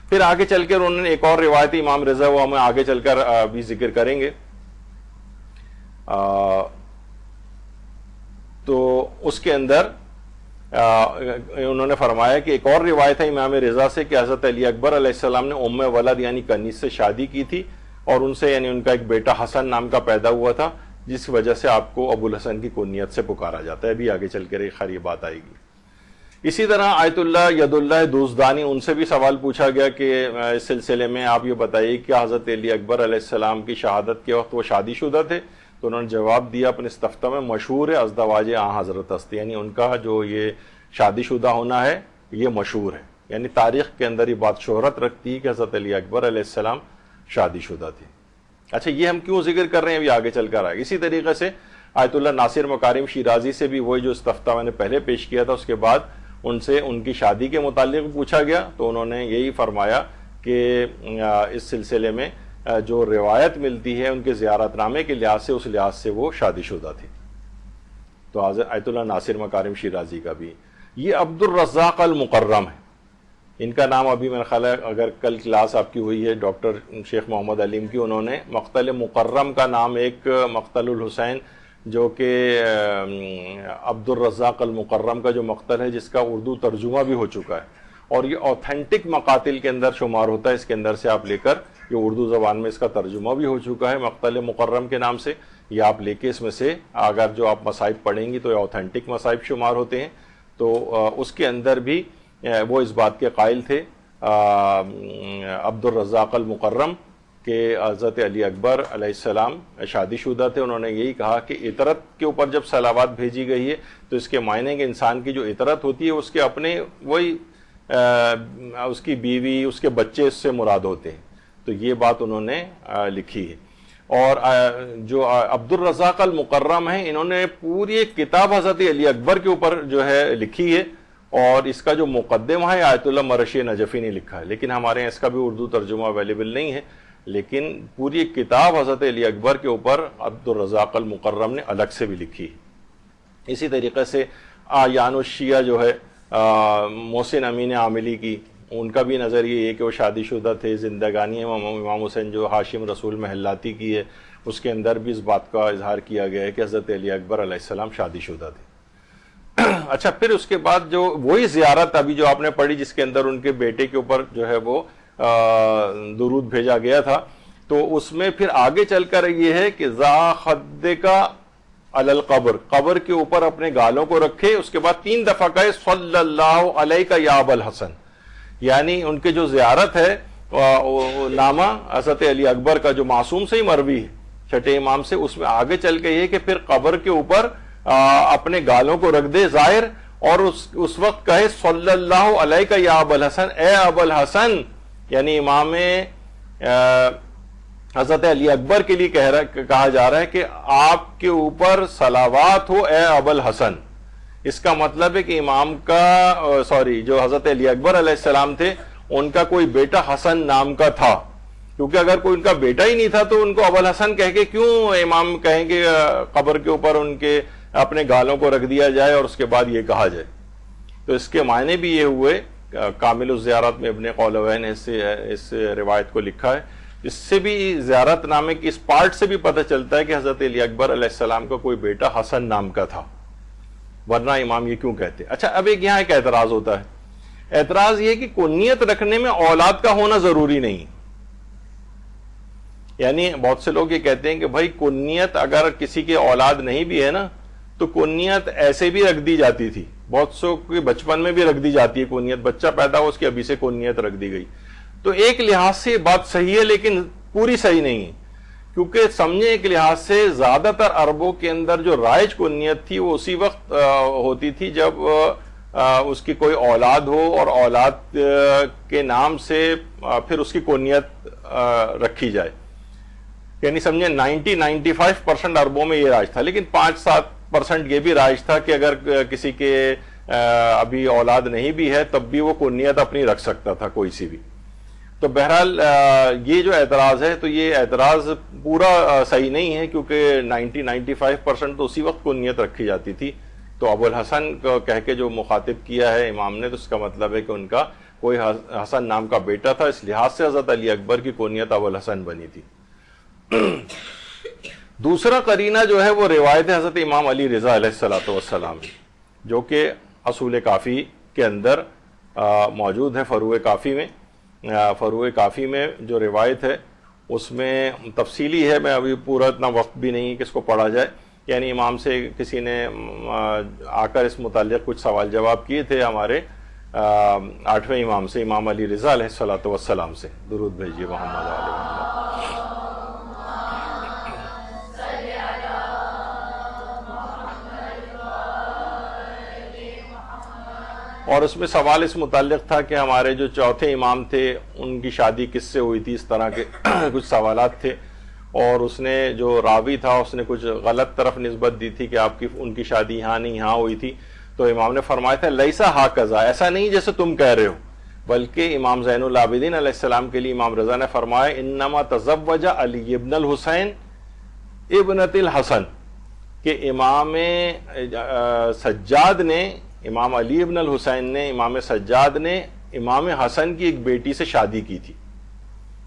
پھر آگے چل کر انہوں نے ایک اور روایت امام رضا وہ ہمیں آگے چل کر بھی ذکر کریں گے، تو اس کے اندر انہوں نے فرمایا کہ ایک اور روایت ہے امام رضا سے کہ حضرت علی اکبر علیہ السلام نے ام ولد یعنی کنیز سے شادی کی تھی اور ان سے یعنی ان کا ایک بیٹا حسن نام کا پیدا ہوا تھا، جس وجہ سے آپ کو ابو الحسن کی کنیت سے پکارا جاتا ہے۔ ابھی آگے چل کر ایک خیر یہ بات آئے گی۔ اسی طرح آیت اللہ ید اللہ دوزدانی ان سے بھی سوال پوچھا گیا کہ اس سلسلے میں آپ یہ بتائیے کہ حضرت علی اکبر علیہ السلام کی شہادت کے وقت وہ شادی شدہ تھے؟ تو انہوں نے جواب دیا اپنے استفتاء میں مشہور ہے ازدواج حضرت است، یعنی ان کا جو یہ شادی شدہ ہونا ہے یہ مشہور ہے، یعنی تاریخ کے اندر یہ بات شہرت رکھتی ہے کہ حضرت علی اکبر علیہ السلام شادی شدہ تھے۔ اچھا یہ ہم کیوں ذکر کر رہے ہیں ابھی آگے چل کر آئے۔ اسی طریقے سے آیت اللہ ناصر مکارم شیرازی سے بھی وہی جو استفتاء میں نے پہلے پیش کیا تھا اس کے بعد ان سے ان کی شادی کے متعلق پوچھا گیا تو انہوں نے یہی فرمایا کہ اس سلسلے میں جو روایت ملتی ہے ان کے زیارت نامے کے لحاظ سے اس لحاظ سے وہ شادی شدہ تھی۔ تو آیت اللہ ناصر مکارم شیرازی کا بھی یہ عبد الرزاق المقرم ہے، ان کا نام ابھی میرا خیال ہے اگر کل کلاس آپ کی ہوئی ہے ڈاکٹر شیخ محمد علیم کی، انہوں نے مقتل مقرم کا نام ایک مقتل الحسین جو کہ عبد الرزاق المقرم کا جو مقتل ہے جس کا اردو ترجمہ بھی ہو چکا ہے اور یہ اوتھینٹک مقاتل کے اندر شمار ہوتا ہے، اس کے اندر سے آپ لے کر یہ اردو زبان میں اس کا ترجمہ بھی ہو چکا ہے مقتل مقرم کے نام سے، یہ آپ لے کے اس میں سے اگر جو آپ مصائب پڑھیں گی تو یہ اوتھینٹک مصائب شمار ہوتے ہیں۔ تو اس کے اندر بھی وہ اس بات کے قائل تھے عبد الرزاق المقرم کہ حضرت علی اکبر علیہ السلام شادی شدہ تھے۔ انہوں نے یہی کہا کہ اطرت کے اوپر جب صلوات بھیجی گئی ہے تو اس کے معنی کہ انسان کی جو اطرت ہوتی ہے اس کے اپنے وہی اس کی بیوی اس کے بچے اس سے مراد ہوتے ہیں، تو یہ بات انہوں نے لکھی ہے۔ اور جو عبد الرزاق المقرم ہیں انہوں نے پوری ایک کتاب حضرت علی اکبر کے اوپر جو ہے لکھی ہے اور اس کا جو مقدمہ ہے آیت اللہ مرشی نجفی نے لکھا ہے، لیکن ہمارے یہاں اس کا بھی اردو ترجمہ اویلیبل نہیں ہے، لیکن پوری ایک کتاب حضرت علی اکبر کے اوپر عبد الرزاق المقرم نے الگ سے بھی لکھی ہے۔ اسی طریقے سے آیان الشیعہ جو ہے محسن امین عاملی کی، ان کا بھی نظریہ یہ ہے کہ وہ شادی شدہ تھے۔ زندگانی امام حسین جو ہاشم رسول محلاتی کی ہے اس کے اندر بھی اس بات کا اظہار کیا گیا ہے کہ حضرت علی اکبر علیہ السلام شادی شدہ تھے۔ اچھا پھر اس کے بعد جو وہی زیارت ابھی جو آپ نے پڑھی جس کے اندر ان کے بیٹے کے اوپر جو ہے وہ درود بھیجا گیا تھا، تو اس میں پھر آگے چل کر یہ ہے کہ ذا خدکا علی القبر، قبر کے اوپر اپنے گالوں کو رکھے، اس کے بعد 3 دفعہ کہے صلی اللہ علیہ یا ابا الحسن، یعنی ان کے جو زیارت ہے نامہ حضرت علی اکبر کا جو معصوم سے ہی مروی ہے چھٹے امام سے، اس میں آگے چل کے یہ کہ پھر قبر کے اوپر اپنے گالوں کو رکھ دے ظاہر، اور اس وقت کہے صلی اللہ علیہ یا ابو الحسن، اے ابو الحسن، یعنی امام حضرت علی اکبر کے لیے کہا جا رہا ہے کہ آپ کے اوپر صلوات ہو اے ابو الحسن۔ اس کا مطلب ہے کہ امام کا جو حضرت علی اکبر علیہ السلام تھے، ان کا کوئی بیٹا حسن نام کا تھا، کیونکہ اگر کوئی ان کا بیٹا ہی نہیں تھا تو ان کو ابو الحسن کہہ کے کیوں امام کہیں کہ قبر کے اوپر ان کے اپنے گالوں کو رکھ دیا جائے اور اس کے بعد یہ کہا جائے۔ تو اس کے معنی بھی یہ ہوئے، کامل الزیارت میں ابن قولوین نے اس روایت کو لکھا ہے، اس سے بھی زیارت نامے کی اس پارٹ سے بھی پتہ چلتا ہے کہ حضرت علی اکبر علیہ السلام کا کوئی بیٹا حسن نام کا تھا، ورنہ امام یہ کیوں کہتے۔ اچھا، اب یہاں ایک اعتراض ہوتا ہے، اعتراض یہ کہ کنیت رکھنے میں اولاد کا ہونا ضروری نہیں، یعنی بہت سے لوگ یہ کہتے ہیں کہ بھائی کنیت اگر کسی کے اولاد نہیں بھی ہے نا تو کنیت ایسے بھی رکھ دی جاتی تھی، بہت سو کے بچپن میں بھی رکھ دی جاتی ہے کنیت، بچہ پیدا ہو اس کی ابھی سے کنیت رکھ دی گئی۔ تو ایک لحاظ سے یہ بات صحیح ہے لیکن پوری صحیح نہیں ہے، کیونکہ سمجھیں ایک لحاظ سے زیادہ تر عربوں کے اندر جو رائج کنیت تھی وہ اسی وقت ہوتی تھی جب اس کی کوئی اولاد ہو اور اولاد کے نام سے پھر اس کی کنیت رکھی جائے، یعنی سمجھیں 95% عربوں میں یہ رائج تھا، لیکن 5-7% یہ بھی رائج تھا کہ اگر کسی کے ابھی اولاد نہیں بھی ہے تب بھی وہ کنیت اپنی رکھ سکتا تھا کوئی سی بھی۔ تو بہرحال یہ جو اعتراض ہے تو یہ اعتراض پورا صحیح نہیں ہے، کیونکہ 90-95% تو اسی وقت کنیت رکھی جاتی تھی۔ تو ابو الحسن کو کہہ کے جو مخاطب کیا ہے امام نے، تو اس کا مطلب ہے کہ ان کا کوئی حسن نام کا بیٹا تھا، اس لحاظ سے حضرت علی اکبر کی کنیت ابو الحسن بنی تھی۔ دوسرا قرینہ جو ہے وہ روایت حضرت امام علی رضا علیہ السلام جو کہ اصول کافی کے اندر موجود ہے، فروع کافی میں جو روایت ہے اس میں تفصیلی ہے، میں ابھی پورا اتنا وقت بھی نہیں کہ اس کو پڑھا جائے، یعنی امام سے کسی نے آ کر اس متعلق کچھ سوال جواب کیے تھے ہمارے 8ویں امام سے، امام علی رضا علیہ السلام سے، درود بھیجیے محمد علیہ وسلم۔ اور اس میں سوال اس متعلق تھا کہ ہمارے جو چوتھے امام تھے ان کی شادی کس سے ہوئی تھی، اس طرح کے کچھ سوالات تھے، اور اس نے جو راوی تھا اس نے کچھ غلط طرف نسبت دی تھی کہ ان کی شادی یہاں نہیں یہاں ہوئی تھی۔ تو امام نے فرمایا تھا لیسا ہاکذا، ایسا نہیں جیسے تم کہہ رہے ہو، بلکہ امام زین العابدین علیہ السلام کے لیے امام رضا نے فرمایا انما تزوج علی ابن الحسین ابنت الحسن، کہ امام سجاد نے، امام علی ابن الحسین نے، امام سجاد نے امام حسن کی ایک بیٹی سے شادی کی تھی،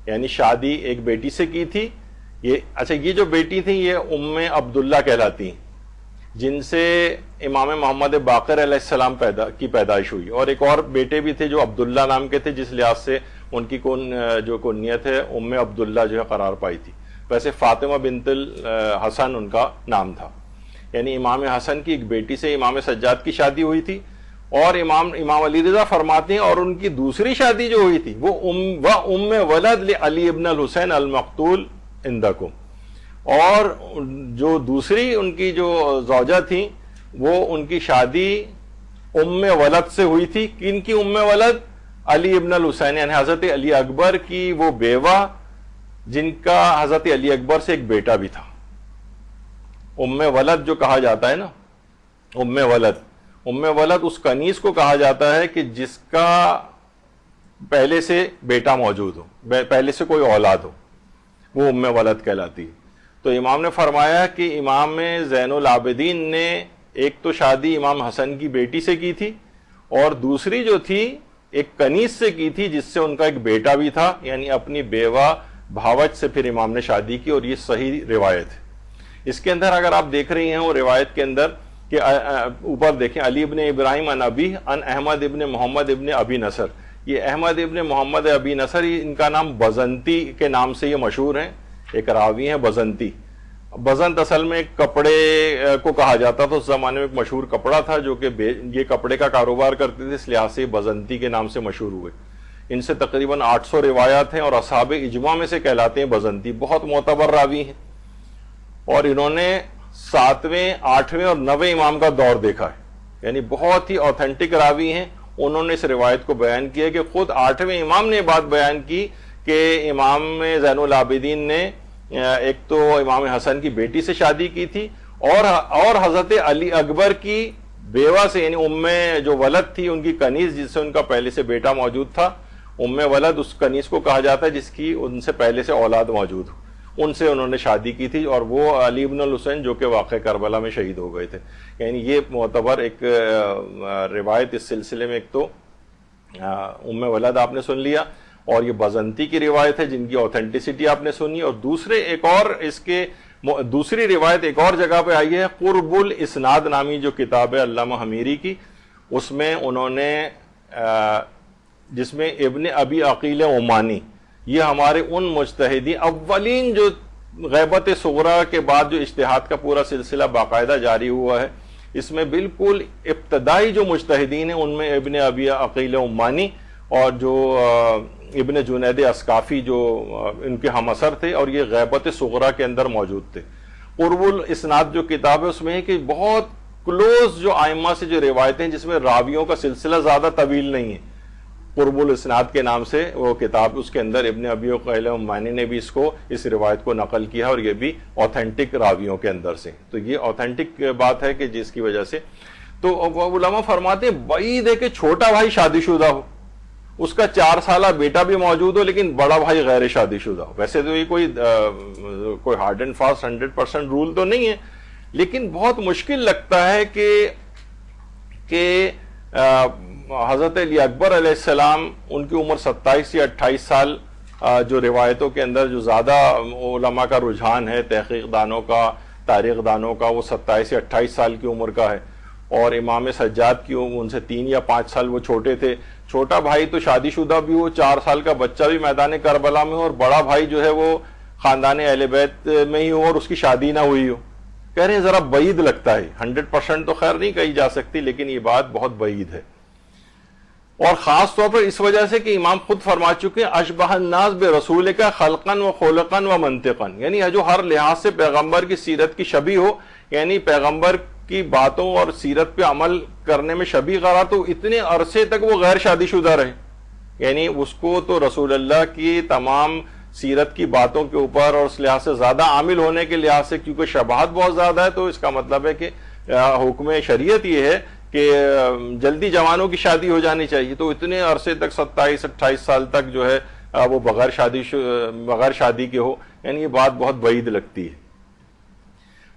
یعنی شادی ایک بیٹی سے کی تھی۔ اچھا، یہ جو بیٹی تھی یہ ام عبداللہ کہلاتی ہیں، جن سے امام محمد باقر علیہ السلام کی پیدائش ہوئی، اور ایک اور بیٹے بھی تھے جو عبداللہ نام کے تھے، جس لحاظ سے ان کی جو کنیت ہے ام عبداللہ جو ہے قرار پائی تھی۔ ویسے فاطمہ بنت الحسن ان کا نام تھا، یعنی امام حسن کی ایک بیٹی سے امام سجاد کی شادی ہوئی تھی، اور امام علی رضا فرماتے ہیں اور ان کی دوسری شادی جو ہوئی تھی وہ ام ولد لعلی ابن الحسین المقتول عندکم، اور جو دوسری ان کی جو زوجہ تھی وہ ان کی شادی ام ولد سے ہوئی تھی۔ کن کی ام ولد؟ علی ابن الحسین، یعنی حضرت علی اکبر کی وہ بیوہ جن کا حضرت علی اکبر سے ایک بیٹا بھی تھا۔ ام ولد جو کہا جاتا ہے نا، ام ولد اس کنیز کو کہا جاتا ہے کہ جس کا پہلے سے بیٹا موجود ہو، پہلے سے کوئی اولاد ہو، وہ ام ولد کہلاتی ہے۔ تو امام نے فرمایا کہ امام زین العابدین نے ایک تو شادی امام حسن کی بیٹی سے کی تھی، اور دوسری جو تھی ایک کنیز سے کی تھی جس سے ان کا ایک بیٹا بھی تھا، یعنی اپنی بیوہ بھاوج سے پھر امام نے شادی کی، اور یہ صحیح روایت ہے۔ اس کے اندر اگر آپ دیکھ رہی ہیں وہ روایت کے اندر کہ اوپر دیکھیں، علی ابن ابراہیم عن ابی عن احمد ابن محمد ابن ابی نصر، یہ احمد ابن محمد ابی نصر، ان کا نام بزنتی کے نام سے یہ مشہور ہیں، ایک راوی ہیں بزنتی۔ بزنت اصل میں کپڑے کو کہا جاتا تھا، اس زمانے میں ایک مشہور کپڑا تھا جو کہ یہ کپڑے کا کاروبار کرتے تھے، اس لحاظ سے بزنتی کے نام سے مشہور ہوئے۔ ان سے تقریباً 800 روایات ہیں، اور اصحاب اجماع میں سے کہلاتے ہیں بزنتی، بہت معتبر راوی ہیں، اور انہوں نے 7ویں 8ویں اور 9ویں امام کا دور دیکھا ہے، یعنی بہت ہی اوتھینٹک راوی ہیں. انہوں نے اس روایت کو بیان کیا کہ خود 8ویں امام نے بات بیان کی کہ امام زین العابدین نے ایک تو امام حسن کی بیٹی سے شادی کی تھی اور حضرت علی اکبر کی بیوہ سے، یعنی ام جو ولد تھی ان کی کنیز، جس سے ان کا پہلے سے بیٹا موجود تھا. ام ولد اس کنیز کو کہا جاتا ہے جس کی ان سے پہلے سے اولاد موجود ہو، ان سے انہوں نے شادی کی تھی، اور وہ علی بن الحسین جو کہ واقع کربلا میں شہید ہو گئے تھے. یعنی یہ معتبر ایک روایت اس سلسلے میں. ایک تو ام ولد آپ نے سن لیا، اور یہ بزنتی کی روایت ہے جن کی اوتھینٹسٹی آپ نے سنی. اور دوسری روایت ایک اور جگہ پہ آئی ہے، قرب الاسناد نامی جو کتاب ہے علامہ حمیری کی، اس میں انہوں نے جس میں ابن ابی عقیل عمانی، یہ ہمارے ان مجتہدین اولین جو غیبت صغریٰ کے بعد جو اجتہاد کا پورا سلسلہ باقاعدہ جاری ہوا ہے، اس میں بالکل ابتدائی جو مجتہدین ہیں ان میں ابن ابی عقیل عمانی اور جو ابن جنید اسقافی جو ان کے ہم اثر تھے، اور یہ غیبت صغریٰ کے اندر موجود تھے. قرب الاسناد جو کتاب ہے اس میں ہے کہ بہت کلوز جو ائمہ سے جو روایتیں جس میں راویوں کا سلسلہ زیادہ طویل نہیں ہے، قرب الاسناد کے نام سے وہ کتاب، اس کے اندر ابن ابی عقیل عمانی نے بھی اس روایت کو نقل کیا، اور یہ بھی اوتھینٹک راویوں کے اندر سے. تو یہ اوتھینٹک بات ہے کہ جس کی وجہ سے تو علماء فرماتے ہیں بعید ہے کہ چھوٹا بھائی شادی شدہ ہو، اس کا 4 سالہ بیٹا بھی موجود ہو، لیکن بڑا بھائی غیر شادی شدہ ہو. ویسے تو یہ کوئی ہارڈ اینڈ فاسٹ 100% رول تو نہیں ہے، لیکن بہت مشکل لگتا ہے کہ حضرت علی اکبر علیہ السلام ان کی عمر 27 یا 28 سال، جو روایتوں کے اندر جو زیادہ علماء کا رجحان ہے، تحقیق دانوں کا، تاریخ دانوں کا، وہ 27 یا 28 سال کی عمر کا ہے. اور امام سجاد کی عمر ان سے 3 یا 5 سال وہ چھوٹے تھے. چھوٹا بھائی تو شادی شدہ بھی ہو، 4 سال کا بچہ بھی میدان کربلا میں ہو، اور بڑا بھائی جو ہے وہ خاندان اہل بیت میں ہی ہو اور اس کی شادی نہ ہوئی ہو. کہہ رہے ہیں ذرا بعید لگتا ہے. 100% تو خیر نہیں کہی جا سکتی، لیکن یہ بات بہت بعید ہے. اور خاص طور پر اس وجہ سے کہ امام خود فرما چکے ہیں اشبہ الناس برسول کا خلقن و خلقن و منطقن، یعنی جو ہر لحاظ سے پیغمبر کی سیرت کی شبیہ ہو، یعنی پیغمبر کی باتوں اور سیرت پہ عمل کرنے میں شبیہ قرار، تو اتنے عرصے تک وہ غیر شادی شدہ رہے. یعنی اس کو تو رسول اللہ کی تمام سیرت کی باتوں کے اوپر اور اس لحاظ سے زیادہ عامل ہونے کے لحاظ سے، کیونکہ شباہت بہت زیادہ ہے، تو اس کا مطلب ہے کہ حکم شریعت یہ ہے کہ جلدی جوانوں کی شادی ہو جانی چاہیے. تو اتنے عرصے تک 27-28 سال تک جو ہے وہ بغیر شادی کے ہو، یعنی یہ بات بہت بعید لگتی ہے.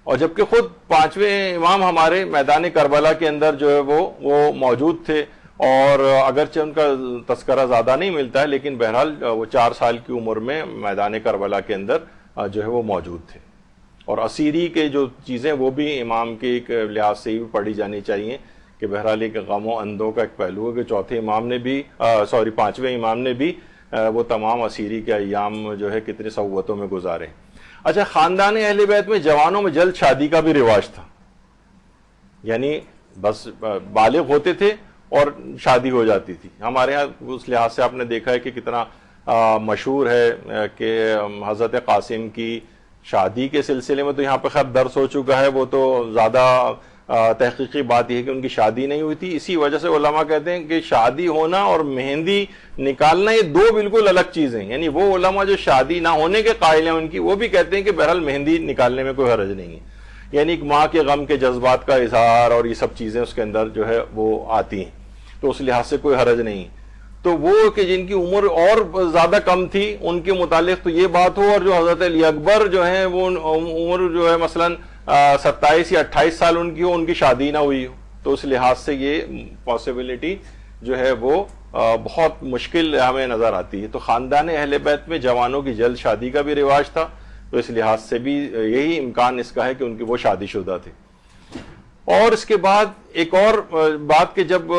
اور جبکہ خود 5ویں امام ہمارے میدان کربلا کے اندر جو ہے وہ موجود تھے، اور اگرچہ ان کا تذکرہ زیادہ نہیں ملتا ہے، لیکن بہرحال وہ 4 سال کی عمر میں میدان کربلا کے اندر جو ہے وہ موجود تھے. اور اسیری کے جو چیزیں وہ بھی امام کے ایک لحاظ سے ہی پڑھی جانی چاہیے کہ بہرحال ایک غم و اندوں کا ایک پہلو ہے کہ 5ویں امام نے بھی وہ تمام اسیری کے ایام جو ہے کتنی صعوبتوں میں گزارے. اچھا، خاندان اہل بیت میں جوانوں میں جلد شادی کا بھی رواج تھا، یعنی بس بالغ ہوتے تھے اور شادی ہو جاتی تھی. ہمارے ہاں اس لحاظ سے آپ نے دیکھا ہے کہ کتنا مشہور ہے کہ حضرت قاسم کی شادی کے سلسلے میں تو یہاں پہ خیر درس ہو چکا ہے، وہ تو زیادہ تحقیقی بات یہ ہے کہ ان کی شادی نہیں ہوئی تھی. اسی وجہ سے علماء کہتے ہیں کہ شادی ہونا اور مہندی نکالنا یہ 2 بالکل الگ چیزیں ہیں. یعنی وہ علماء جو شادی نہ ہونے کے قائل ہیں ان کی، وہ بھی کہتے ہیں کہ بہرحال مہندی نکالنے میں کوئی حرج نہیں ہے. یعنی ایک ماں کے غم کے جذبات کا اظہار اور یہ سب چیزیں اس کے اندر جو ہے وہ آتی ہیں، تو اس لحاظ سے کوئی حرج نہیں. تو وہ کہ جن کی عمر اور زیادہ کم تھی ان کے متعلق تو یہ بات ہو، اور جو حضرت علی اکبر جو ہیں وہ عمر جو ہے مثلاً 27 یا 28 سال ان کی ہو، ان کی شادی نہ ہوئی ہو، تو اس لحاظ سے یہ پاسبلٹی جو ہے وہ بہت مشکل ہمیں نظر آتی ہے. تو خاندان اہل بیت میں جوانوں کی جلد شادی کا بھی رواج تھا، تو اس لحاظ سے بھی یہی امکان اس کا ہے کہ ان کی وہ شادی شدہ تھے. اور اس کے بعد ایک اور بات کہ جب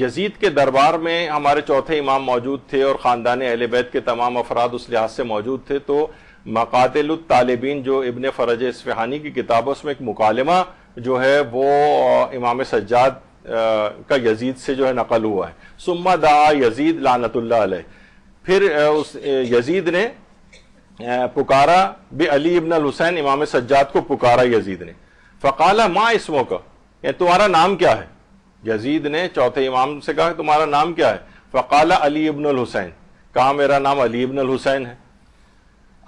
یزید کے دربار میں ہمارے 4تھے امام موجود تھے اور خاندان اہل بیت کے تمام افراد اس لحاظ سے موجود تھے، تو مقاتل الطالبین جو ابن فرج اصفہانی کی کتاب ہے اس میں ایک مکالمہ جو ہے وہ امام سجاد کا یزید سے جو ہے نقل ہوا ہے. ثم دعا یزید لعنت اللہ علیہ، پھر اس یزید نے پکارا بعلی ابن الحسین، امام سجاد کو پکارا یزید نے. فقال ما اسمک، یعنی تمہارا نام کیا ہے؟ یزید نے چوتھے امام سے کہا تمہارا نام کیا ہے؟ فقال علی ابن الحسین، کہا میرا نام علی ابن الحسین ہے.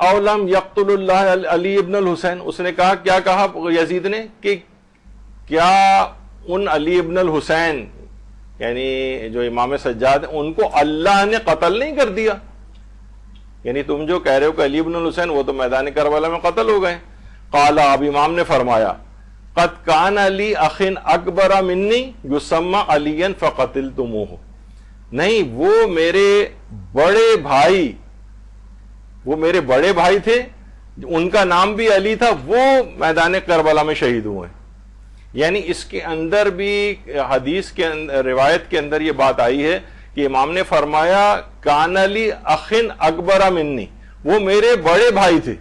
او لم یقتل اللہ علی ابن الحسین، اس نے کہا، کیا کہا یزید نے کہ کیا ان علی ابن الحسین یعنی جو امام سجاد ہیں ان کو اللہ نے قتل نہیں کر دیا؟ یعنی تم جو کہہ رہے ہو کہ علی ابن الحسین وہ تو میدان کربلا میں قتل ہو گئے. قال، اب امام نے فرمایا، قد کان علی اخ اکبر منی یسمى علیا فقتلتموہ، نہیں وہ میرے بڑے بھائی تھے، ان کا نام بھی علی تھا، وہ میدان کربلا میں شہید ہوئے. یعنی اس کے اندر بھی حدیث کے روایت کے اندر یہ بات آئی ہے کہ امام نے فرمایا کان علی اخ اکبر منی، وہ میرے بڑے بھائی تھے.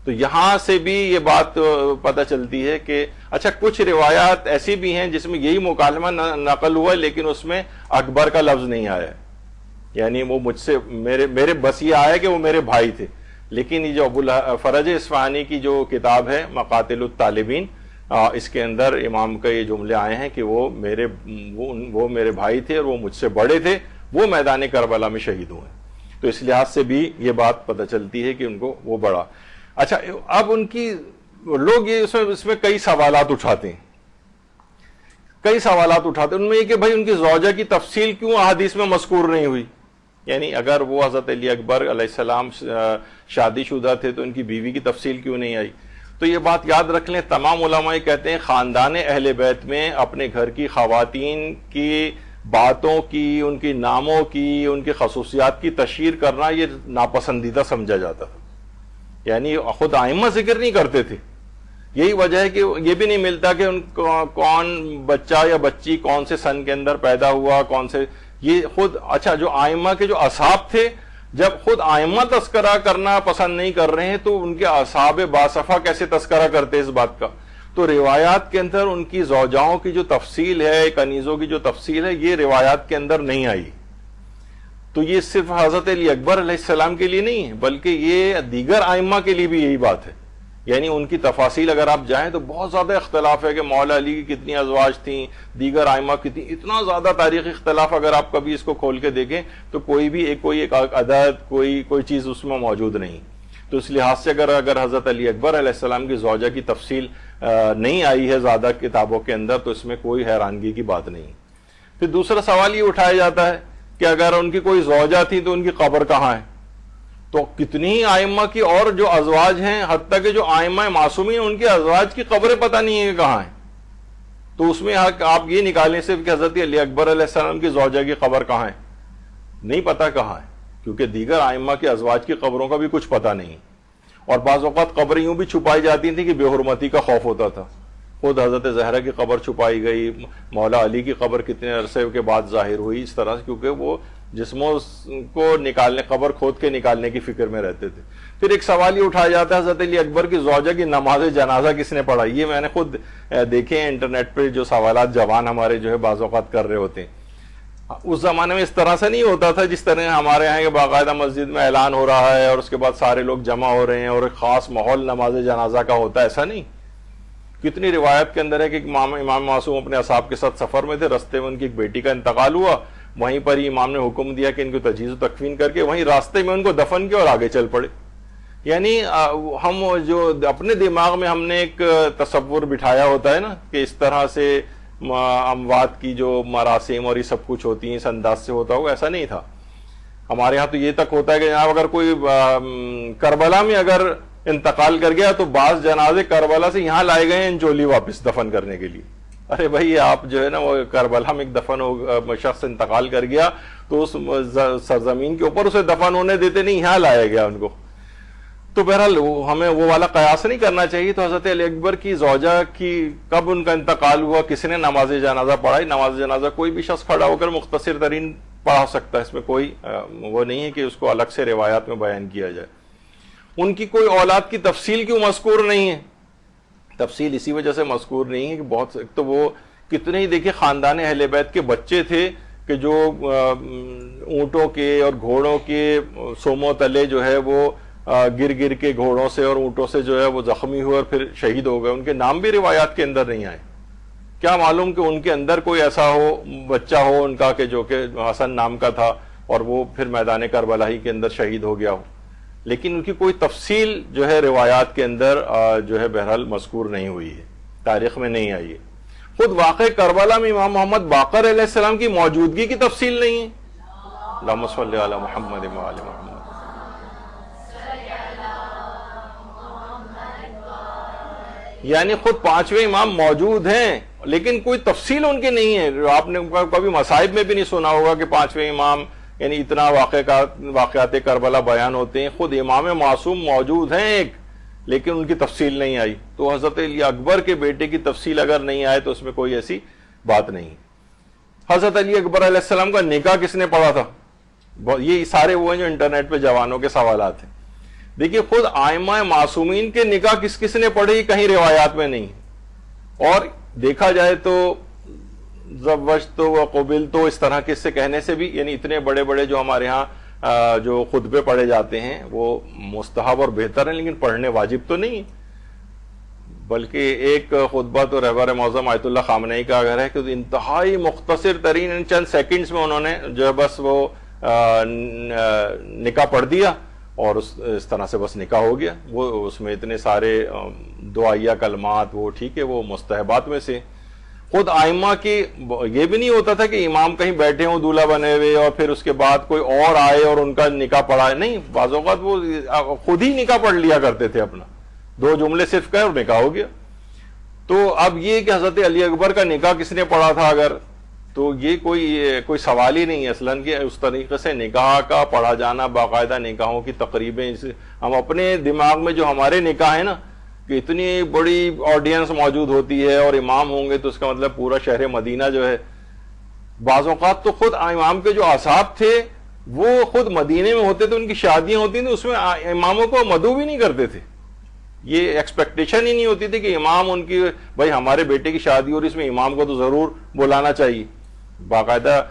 تو یہاں سے بھی یہ بات پتہ چلتی ہے کہ اچھا کچھ روایات ایسی بھی ہیں جس میں یہی مکالمہ نقل ہوا ہے لیکن اس میں اکبر کا لفظ نہیں آیا ہے، یعنی وہ مجھ سے میرے بس یہ آیا کہ وہ میرے بھائی تھے. لیکن یہ جو ابو فرج اصفہانی کی جو کتاب ہے مقاتل الطالبین، اس کے اندر امام کا یہ جملے آئے ہیں کہ وہ میرے بھای تھے اور وہ مجھ سے بڑے تھے، وہ میدان کربلا میں شہید ہوئے. تو اس لحاظ سے بھی یہ بات پتہ چلتی ہے کہ ان کو وہ بڑا. اچھا اب ان کی لوگ یہ اس میں کئی سوالات اٹھاتے ہیں، ان میں یہ کہ بھائی ان کی زوجہ کی تفصیل کیوں احادیث میں مذکور نہیں ہوئی؟ یعنی اگر وہ حضرت علی اکبر علیہ السلام شادی شدہ تھے تو ان کی بیوی کی تفصیل کیوں نہیں آئی؟ تو یہ بات یاد رکھ لیں، تمام علماء کہتے ہیں خاندان اہل بیت میں اپنے گھر کی خواتین کی باتوں کی، ان کی ناموں کی، ان کی خصوصیات کی تشہیر کرنا یہ ناپسندیدہ سمجھا جاتا تھا. یعنی خود ائمہ ذکر نہیں کرتے تھے. یہی وجہ ہے کہ یہ بھی نہیں ملتا کہ ان کون بچہ یا بچی کون سے سن کے اندر پیدا ہوا، کون سے، یہ خود اچھا جو ائمہ کے جو اصحاب تھے، جب خود ائمہ تذکرہ کرنا پسند نہیں کر رہے ہیں تو ان کے اصحاب باصفہ کیسے تذکرہ کرتے اس بات کا؟ تو روایات کے اندر ان کی زوجاؤں کی جو تفصیل ہے، کنیزوں کی جو تفصیل ہے، یہ روایات کے اندر نہیں آئی. تو یہ صرف حضرت علی اکبر علیہ السلام کے لیے نہیں ہے بلکہ یہ دیگر ائمہ کے لیے بھی یہی بات ہے. یعنی ان کی تفاصیل اگر آپ جائیں تو بہت زیادہ اختلاف ہے کہ مولا علی کی کتنی ازواج تھیں، دیگر ائمہ کتنی، اتنا زیادہ تاریخی اختلاف اگر آپ کبھی اس کو کھول کے دیکھیں تو کوئی ایک عدد، کوئی چیز اس میں موجود نہیں. تو اس لحاظ سے اگر حضرت علی اکبر علیہ السلام کی زوجہ کی تفصیل نہیں آئی ہے زیادہ کتابوں کے اندر تو اس میں کوئی حیرانگی کی بات نہیں. پھر دوسرا سوال یہ اٹھایا جاتا ہے کہ اگر ان کی کوئی زوجہ تھی تو ان کی قبر کہاں ہے؟ تو کتنی ائمہ کی اور جو ازواج ہیں، حتیٰ کہ جو ائمہ معصومین ان کے ازواج کی قبریں پتہ نہیں ہے کہاں ہیں. تو اس میں آپ یہ نکالیں صرف کہ حضرت علی اکبر علیہ السلام کی زوجہ کی قبر کہاں ہے، نہیں پتہ کہاں ہے، کیونکہ دیگر ائمہ کے ازواج کی قبروں کا بھی کچھ پتہ نہیں. اور بعض اوقات قبریں یوں بھی چھپائی جاتی تھیں کہ بے حرمتی کا خوف ہوتا تھا. خود حضرت زہرا کی قبر چھپائی گئی، مولا علی کی قبر کتنے عرصے کے بعد ظاہر ہوئی اس طرح سے، کیونکہ وہ جسموں کو نکالنے، قبر کھود کے نکالنے کی فکر میں رہتے تھے. پھر ایک سوال یہ اٹھایا جاتا ہے حضرت علی اکبر کی زوجہ کی نماز جنازہ کس نے پڑھائی؟ یہ میں نے خود دیکھے ہیں انٹرنیٹ پہ جو سوالات جوان ہمارے جو ہے بعض اوقات کر رہے ہوتے ہیں. اس زمانے میں اس طرح سے نہیں ہوتا تھا جس طرح ہمارے یہاں کہ باقاعدہ مسجد میں اعلان ہو رہا ہے اور اس کے بعد سارے لوگ جمع ہو رہے ہیں اور ایک خاص ماحول نماز جنازہ کا ہوتا ہے، ایسا نہیں. کتنی روایت کے اندر ہے کہ امام معصوم اپنے اصحاب کے ساتھ سفر میں تھے، راستے میں ان کی ایک بیٹی کا انتقال ہوا، وہیں پر ہی امام نے حکم دیا کہ ان کو تجہیز و تکفین کر کے وہیں راستے میں ان کو دفن کیا اور آگے چل پڑے. یعنی ہم جو اپنے دماغ میں ہم نے ایک تصور بٹھایا ہوتا ہے نا کہ اس طرح سے اموات کی جو مراسم اور یہ سب کچھ ہوتی ہیں اس انداز سے ہوتا ہوگا، ایسا نہیں تھا. ہمارے ہاں تو یہ تک ہوتا ہے کہ جناب اگر کوئی کربلا میں اگر انتقال کر گیا تو بعض جنازے کربلا سے یہاں لائے گئے ہیں انچولی واپس دفن کرنے کے لیے. ارے بھائی آپ جو ہے نا وہ کربلا میں ایک دفن شخص انتقال کر گیا تو اس سرزمین کے اوپر اسے دفن ہونے دیتے نہیں، یہاں لایا گیا ان کو. تو بہرحال ہمیں وہ والا قیاس نہیں کرنا چاہیے. تو حضرت علی اکبر کی زوجہ کی کب ان کا انتقال ہوا، کس نے نماز جنازہ پڑھائی؟ نماز جنازہ کوئی بھی شخص کھڑا ہو کر مختصر ترین پڑھا سکتا ہے، اس میں کوئی وہ نہیں ہے کہ اس کو الگ سے روایات میں بیان کیا جائے. ان کی کوئی اولاد کی تفصیل کیوں مذکور نہیں ہے؟ تفصیل اسی وجہ سے مذکور نہیں ہے کہ بہت تو وہ کتنے ہی دیکھیں خاندان اہل بیت کے بچے تھے کہ جو اونٹوں کے اور گھوڑوں کے سوموں تلے جو ہے وہ گر گر کے گھوڑوں سے اور اونٹوں سے جو ہے وہ زخمی ہوئے اور پھر شہید ہو گئے، ان کے نام بھی روایات کے اندر نہیں آئے. کیا معلوم کہ ان کے اندر کوئی ایسا ہو بچہ ہو ان کا کہ جو کہ حسن نام کا تھا اور وہ پھر میدان کربلا ہی کے اندر شہید ہو گیا ہو. لیکن ان کی کوئی تفصیل جو ہے روایات کے اندر جو ہے بہرحال مذکور نہیں ہوئی ہے، تاریخ میں نہیں آئی ہے. خود واقع کربلا میں امام محمد باقر علیہ السلام کی موجودگی کی تفصیل نہیں ہے. اللہم صلی علی محمد و آل محمد. یعنی خود پانچویں امام موجود ہیں لیکن کوئی تفصیل ان کی نہیں ہے. آپ نے کبھی مصائب میں بھی نہیں سنا ہوگا کہ پانچویں امام یعنی اتنا واقعات کربلا بیان ہوتے ہیں. خود امام معصوم موجود ہیں ایک، لیکن ان کی تفصیل نہیں آئی. تو حضرت علی اکبر کے بیٹے کی تفصیل اگر نہیں آئے تو اس میں کوئی ایسی بات نہیں. حضرت علی اکبر علیہ السلام کا نکاح کس نے پڑھا تھا؟ یہ سارے وہ ہیں جو انٹرنیٹ پہ جوانوں کے سوالات ہیں. دیکھیے خود آئمہ معصومین کے نکاح کس کس نے پڑھے کہیں روایات میں نہیں. اور دیکھا جائے تو زوجت و قبل تو اس طرح کے سے کہنے سے بھی یعنی اتنے بڑے بڑے جو ہمارے ہاں جو خطبے پڑھے جاتے ہیں وہ مستحب اور بہتر ہیں لیکن پڑھنے واجب تو نہیں. بلکہ ایک خطبہ تو رہبر معظم آیت اللہ خامنئی کا اگر ہے کہ انتہائی مختصر ترین چند سیکنڈز میں انہوں نے جو ہے بس وہ نکاح پڑھ دیا اور اس طرح سے بس نکاح ہو گیا. وہ اس میں اتنے سارے دعائیہ کلمات وہ ٹھیک ہے وہ مستحبات میں سے. خود آئمہ کی یہ بھی نہیں ہوتا تھا کہ امام کہیں بیٹھے ہوں دولہا بنے ہوئے اور پھر اس کے بعد کوئی اور آئے اور ان کا نکاح پڑھائے. نہیں، بعض اوقات وہ خود ہی نکاح پڑھ لیا کرتے تھے، اپنا 2 جملے صرف کہے اور نکاح ہو گیا. تو اب یہ کہ حضرت علی اکبر کا نکاح کس نے پڑھا تھا اگر، تو یہ کوئی سوال ہی نہیں ہے اصلاً کہ اس طریقے سے نکاح کا پڑھا جانا، باقاعدہ نکاحوں کی تقریبیں. ہم اپنے دماغ میں جو ہمارے نکاح ہے نا کہ اتنی بڑی آڈینس موجود ہوتی ہے اور امام ہوں گے تو اس کا مطلب پورا شہر مدینہ جو ہے. بعض اوقات تو خود امام کے جو اصحاب تھے وہ خود مدینے میں ہوتے تھے، ان کی شادیاں ہوتی تھیں، اس میں اماموں کو مدعو بھی نہیں کرتے تھے. یہ ایکسپیکٹیشن ہی نہیں ہوتی تھی کہ امام ان کی بھائی ہمارے بیٹے کی شادی اور اس میں امام کو تو ضرور بلانا چاہیے. باقاعدہ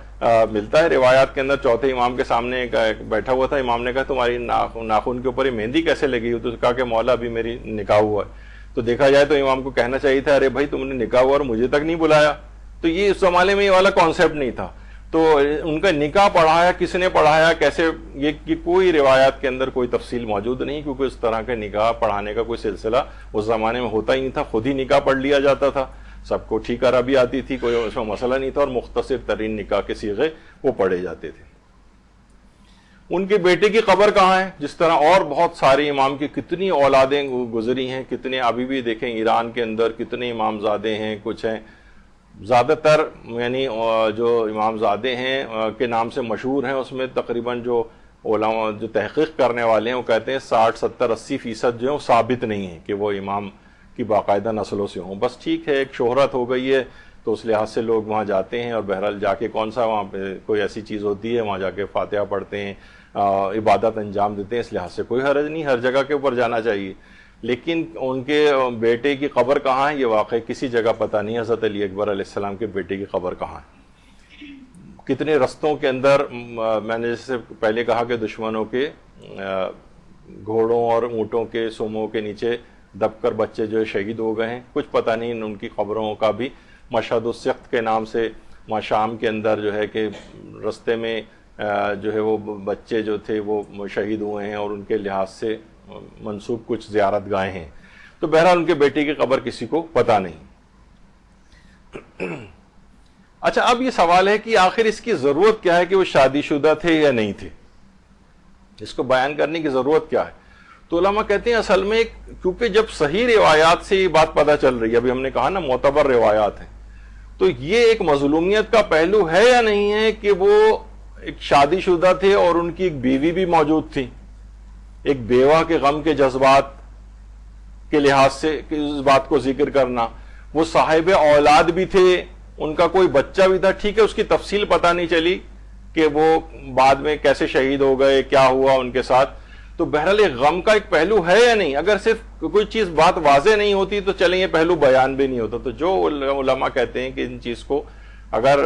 ملتا ہے روایات کے اندر چوتھے امام کے سامنے بیٹھا ہوا تھا، امام نے کہا تمہاری ناخن کے اوپر یہ مہندی کیسے لگی ہوئی؟ تو کہا کہ مولا ابھی میری نکاح ہوا ہے. تو دیکھا جائے تو امام کو کہنا چاہیے تھا ارے بھائی تم نے نکاح ہوا اور مجھے تک نہیں بلایا. تو یہ اس زمانے میں یہ والا کانسیپٹ نہیں تھا. تو ان کا نکاح پڑھایا کس نے پڑھایا کیسے، یہ کوئی روایات کے اندر کوئی تفصیل موجود نہیں، کیونکہ اس طرح کے نکاح پڑھانے کا کوئی سلسلہ اس زمانے میں ہوتا ہی نہیں تھا. خود ہی نکاح پڑھ لیا جاتا تھا، سب کو ٹھیک عربی آتی تھی، کوئی اس میں مسئلہ نہیں تھا اور مختصر ترین نکاح کے صیغے وہ پڑھے جاتے تھے. ان کے بیٹے کی قبر کہاں ہے؟ جس طرح اور بہت سارے امام کی کتنی اولادیں گزری ہیں، کتنے ابھی بھی دیکھیں ایران کے اندر کتنے امام زادے ہیں. کچھ ہیں زیادہ تر یعنی جو امام زادے ہیں کے نام سے مشہور ہیں، اس میں تقریباً جو علماء جو تحقیق کرنے والے ہیں وہ کہتے ہیں 60 70 80% جو ہے وہ ثابت نہیں ہے کہ وہ امام کی باقاعدہ نسلوں سے ہوں. بس ٹھیک ہے ایک شہرت ہو گئی ہے تو اس لحاظ سے لوگ وہاں جاتے ہیں اور بہرحال جا کے کون سا وہاں پہ کوئی ایسی چیز ہوتی ہے وہاں جا کے فاتحہ پڑھتے ہیں، عبادت انجام دیتے ہیں. اس لحاظ سے کوئی حرج نہیں، ہر جگہ کے اوپر جانا چاہیے. لیکن ان کے بیٹے کی قبر کہاں ہے یہ واقعی کسی جگہ پتہ نہیں. حضرت علی اکبر علیہ السلام کے بیٹے کی قبر کہاں ہے؟ کتنے رستوں کے اندر میں نے جیسے پہلے کہا کہ دشمنوں کے گھوڑوں اور اونٹوں کے سوموں کے نیچے دب کر بچے جو شہید ہو گئے ہیں. کچھ پتہ نہیں ان کی قبروں کا بھی. مشہد السخت کے نام سے شام کے اندر جو ہے کہ رستے میں جو ہے وہ بچے جو تھے وہ شہید ہوئے ہیں اور ان کے لحاظ سے منسوب کچھ زیارت گاہیں ہیں. تو بہرحال ان کے بیٹے کی قبر کسی کو پتہ نہیں. اچھا اب یہ سوال ہے کہ آخر اس کی ضرورت کیا ہے کہ وہ شادی شدہ تھے یا نہیں تھے، اس کو بیان کرنے کی ضرورت کیا ہے؟ تو علماء کہتے ہیں اصل میں کیونکہ جب صحیح روایات سے یہ بات پتہ چل رہی ہے، ابھی ہم نے کہا نا معتبر روایات ہیں، تو یہ ایک مظلومیت کا پہلو ہے یا نہیں ہے کہ وہ ایک شادی شدہ تھے اور ان کی ایک بیوی بھی موجود تھی. ایک بیوہ کے غم کے جذبات کے لحاظ سے اس بات کو ذکر کرنا، وہ صاحب اولاد بھی تھے، ان کا کوئی بچہ بھی تھا. ٹھیک ہے اس کی تفصیل پتہ نہیں چلی کہ وہ بعد میں کیسے شہید ہو گئے، کیا ہوا ان کے ساتھ. تو بہرحال ایک غم کا ایک پہلو ہے یا نہیں؟ اگر صرف کوئی چیز بات واضح نہیں ہوتی تو چلیں یہ پہلو بیان بھی نہیں ہوتا. تو جو علماء کہتے ہیں کہ ان چیز کو اگر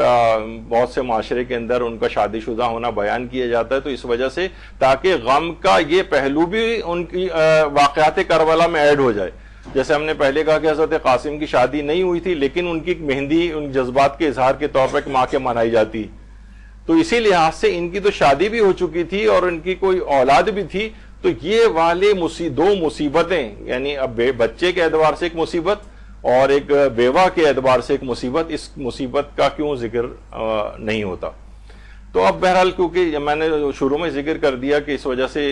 بہت سے معاشرے کے اندر ان کا شادی شدہ ہونا بیان کیا جاتا ہے تو اس وجہ سے تاکہ غم کا یہ پہلو بھی ان کی واقعات کربلا میں ایڈ ہو جائے. جیسے ہم نے پہلے کہا کہ حضرت قاسم کی شادی نہیں ہوئی تھی لیکن ان کی مہندی ان جذبات کے اظہار کے طور پر ایک ماں کے منائی جاتی, تو اسی لحاظ سے ان کی تو شادی بھی ہو چکی تھی اور ان کی کوئی اولاد بھی تھی. تو یہ والے دو مصیبتیں, یعنی اب بچے کے اعتبار سے ایک مصیبت اور ایک بیوہ کے اعتبار سے ایک مصیبت, اس مصیبت کا کیوں ذکر نہیں ہوتا؟ تو اب بہرحال کیونکہ میں نے شروع میں ذکر کر دیا کہ اس وجہ سے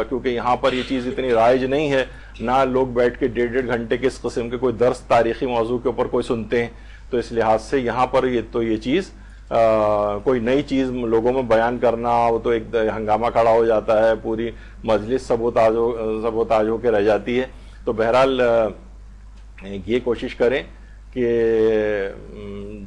کیونکہ یہاں پر یہ چیز اتنی رائج نہیں ہے, نہ لوگ بیٹھ کے 1.5 گھنٹے کے اس قسم کے کوئی درس تاریخی موضوع کے اوپر کوئی سنتے ہیں, تو اس لحاظ سے یہاں پر یہ چیز کوئی نئی چیز لوگوں میں بیان کرنا, وہ تو ایک ہنگامہ کھڑا ہو جاتا ہے, پوری مجلس سب و تاج ہو کے رہ جاتی ہے. تو بہرحال یہ کوشش کریں کہ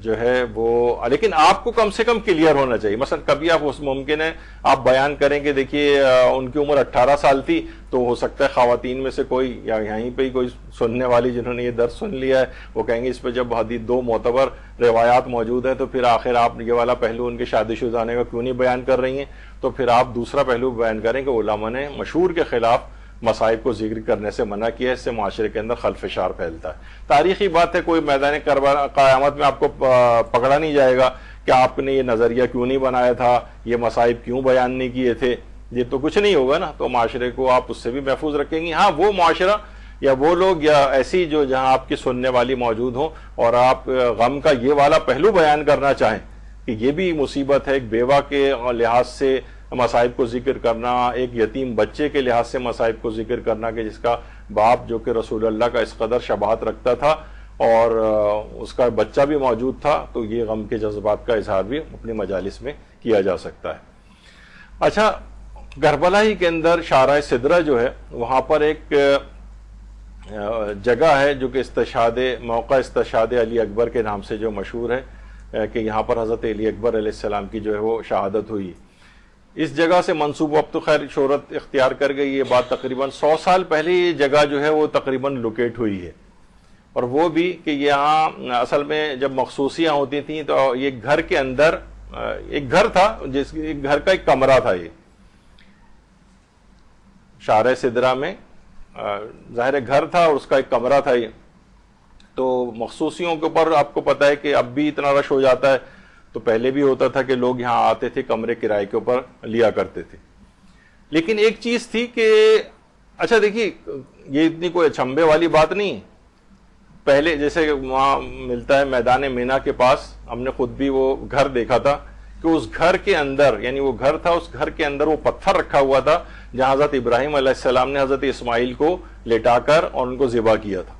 جو ہے وہ, لیکن آپ کو کم سے کم کلیئر ہونا چاہیے. مثلا کبھی آپ ممکن ہے آپ بیان کریں کہ دیکھیے ان کی عمر 18 سال تھی, تو ہو سکتا ہے خواتین میں سے کوئی یا یہیں پہ ہی کوئی سننے والی جنہوں نے یہ درس سن لیا ہے وہ کہیں گے اس پہ جب حدیث 2 معتبر روایات موجود ہیں تو پھر آخر آپ یہ والا پہلو ان کے شادی شدہ ہونے کا کیوں نہیں بیان کر رہی ہیں. تو پھر آپ دوسرا پہلو بیان کریں کہ علماء نے مشہور کے خلاف مصائب کو ذکر کرنے سے منع کیا, اس سے معاشرے کے اندر خلفشار پھیلتا ہے. تاریخی بات ہے, کوئی میدان قیامت میں آپ کو پکڑا نہیں جائے گا کہ آپ نے یہ نظریہ کیوں نہیں بنایا تھا, یہ مصائب کیوں بیان نہیں کیے تھے, یہ تو کچھ نہیں ہوگا نا. تو معاشرے کو آپ اس سے بھی محفوظ رکھیں گی. ہاں وہ معاشرہ یا وہ لوگ یا ایسی جو جہاں آپ کی سننے والی موجود ہوں اور آپ غم کا یہ والا پہلو بیان کرنا چاہیں کہ یہ بھی مصیبت ہے, ایک بیوہ کے لحاظ سے مصائب کو ذکر کرنا, ایک یتیم بچے کے لحاظ سے مصائب کو ذکر کرنا کہ جس کا باپ جو کہ رسول اللہ کا اس قدر شباہت رکھتا تھا اور اس کا بچہ بھی موجود تھا, تو یہ غم کے جذبات کا اظہار بھی اپنی مجالس میں کیا جا سکتا ہے. اچھا, کربلا ہی کے اندر شارع سدرہ جو ہے وہاں پر ایک جگہ ہے جو کہ موقع استشہاد علی اکبر کے نام سے جو مشہور ہے کہ یہاں پر حضرت علی اکبر علیہ السلام کی جو ہے وہ شہادت ہوئی. اس جگہ سے منسوب اب تو خیر شہرت اختیار کر گئی, یہ بات تقریباً 100 سال پہلے یہ جگہ جو ہے وہ تقریباً لوکیٹ ہوئی ہے. اور وہ بھی کہ یہاں اصل میں جب مخصوصیاں ہوتی تھیں تو یہ گھر کے اندر ایک گھر تھا, ایک گھر کا ایک کمرہ تھا. یہ شارع سدرہ میں ظاہر گھر تھا اور اس کا ایک کمرہ تھا. یہ تو مخصوصیوں کے اوپر آپ کو پتا ہے کہ اب بھی اتنا رش ہو جاتا ہے, تو پہلے بھی ہوتا تھا کہ لوگ یہاں آتے تھے, کمرے کرائے کے اوپر لیا کرتے تھے. لیکن ایک چیز تھی کہ اچھا دیکھیے یہ اتنی کوئی اچھمبے والی بات نہیں. پہلے جیسے وہاں ملتا ہے میدان مینا کے پاس, ہم نے خود بھی وہ گھر دیکھا تھا کہ اس گھر کے اندر, یعنی وہ گھر تھا, اس گھر کے اندر وہ پتھر رکھا ہوا تھا جہاں حضرت ابراہیم علیہ السلام نے حضرت اسماعیل کو لٹا کر اور ان کو ذبح کیا تھا.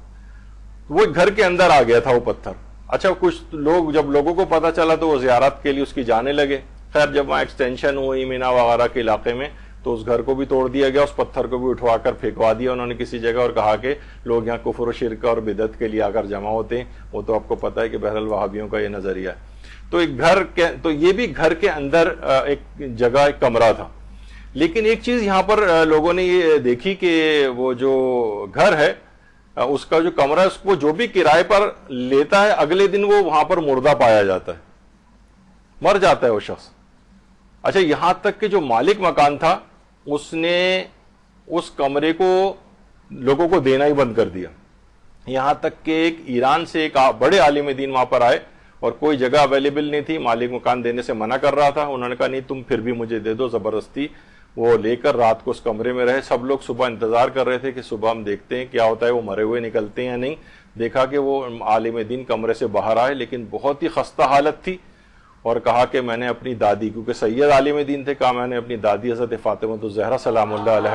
وہ گھر کے اندر آ گیا تھا وہ پتھر. اچھا کچھ لوگ, جب لوگوں کو پتا چلا تو وہ زیارت کے لیے اس کی جانے لگے. خیر جب وہاں ایکسٹینشن ہوئی مینا وغیرہ کے علاقے میں تو اس گھر کو بھی توڑ دیا گیا, اس پتھر کو بھی اٹھوا کر پھینکوا دیا انہوں نے کسی جگہ, اور کہا کہ لوگ یہاں کفر و شرک اور بدعت کے لیے آ کر جمع ہوتے ہیں. وہ تو آپ کو پتا ہے کہ بہرحال وہابیوں کا یہ نظریہ ہے. تو ایک گھر کے, تو یہ بھی گھر کے اندر ایک جگہ, ایک کمرہ تھا. لیکن ایک چیز یہاں پر لوگوں نے یہ دیکھی کہ وہ جو گھر ہے اس کا جو کمرہ ہے اس کو جو بھی کرائے پر لیتا ہے اگلے دن وہ وہاں پر مردہ پایا جاتا ہے, مر جاتا ہے وہ شخص. اچھا یہاں تک کہ جو مالک مکان تھا اس نے اس کمرے کو لوگوں کو دینا ہی بند کر دیا. یہاں تک کہ ایک ایران سے ایک بڑے عالم دین وہاں پر آئے اور کوئی جگہ اویلیبل نہیں تھی, مالک مکان دینے سے منع کر رہا تھا. انہوں نے کہا نہیں تم پھر بھی مجھے دے دو زبردستی. وہ لے کر رات کو اس کمرے میں رہے. سب لوگ صبح انتظار کر رہے تھے کہ صبح ہم دیکھتے ہیں کیا ہوتا ہے, وہ مرے ہوئے نکلتے ہیں یا نہیں. دیکھا کہ وہ عالم دین کمرے سے باہر آئے لیکن بہت ہی خستہ حالت تھی, اور کہا کہ میں نے اپنی دادی, کیونکہ سید عالم دین تھے, کہا میں نے اپنی دادی حضرت فاطمہ الزہرا سلام اللہ علیہ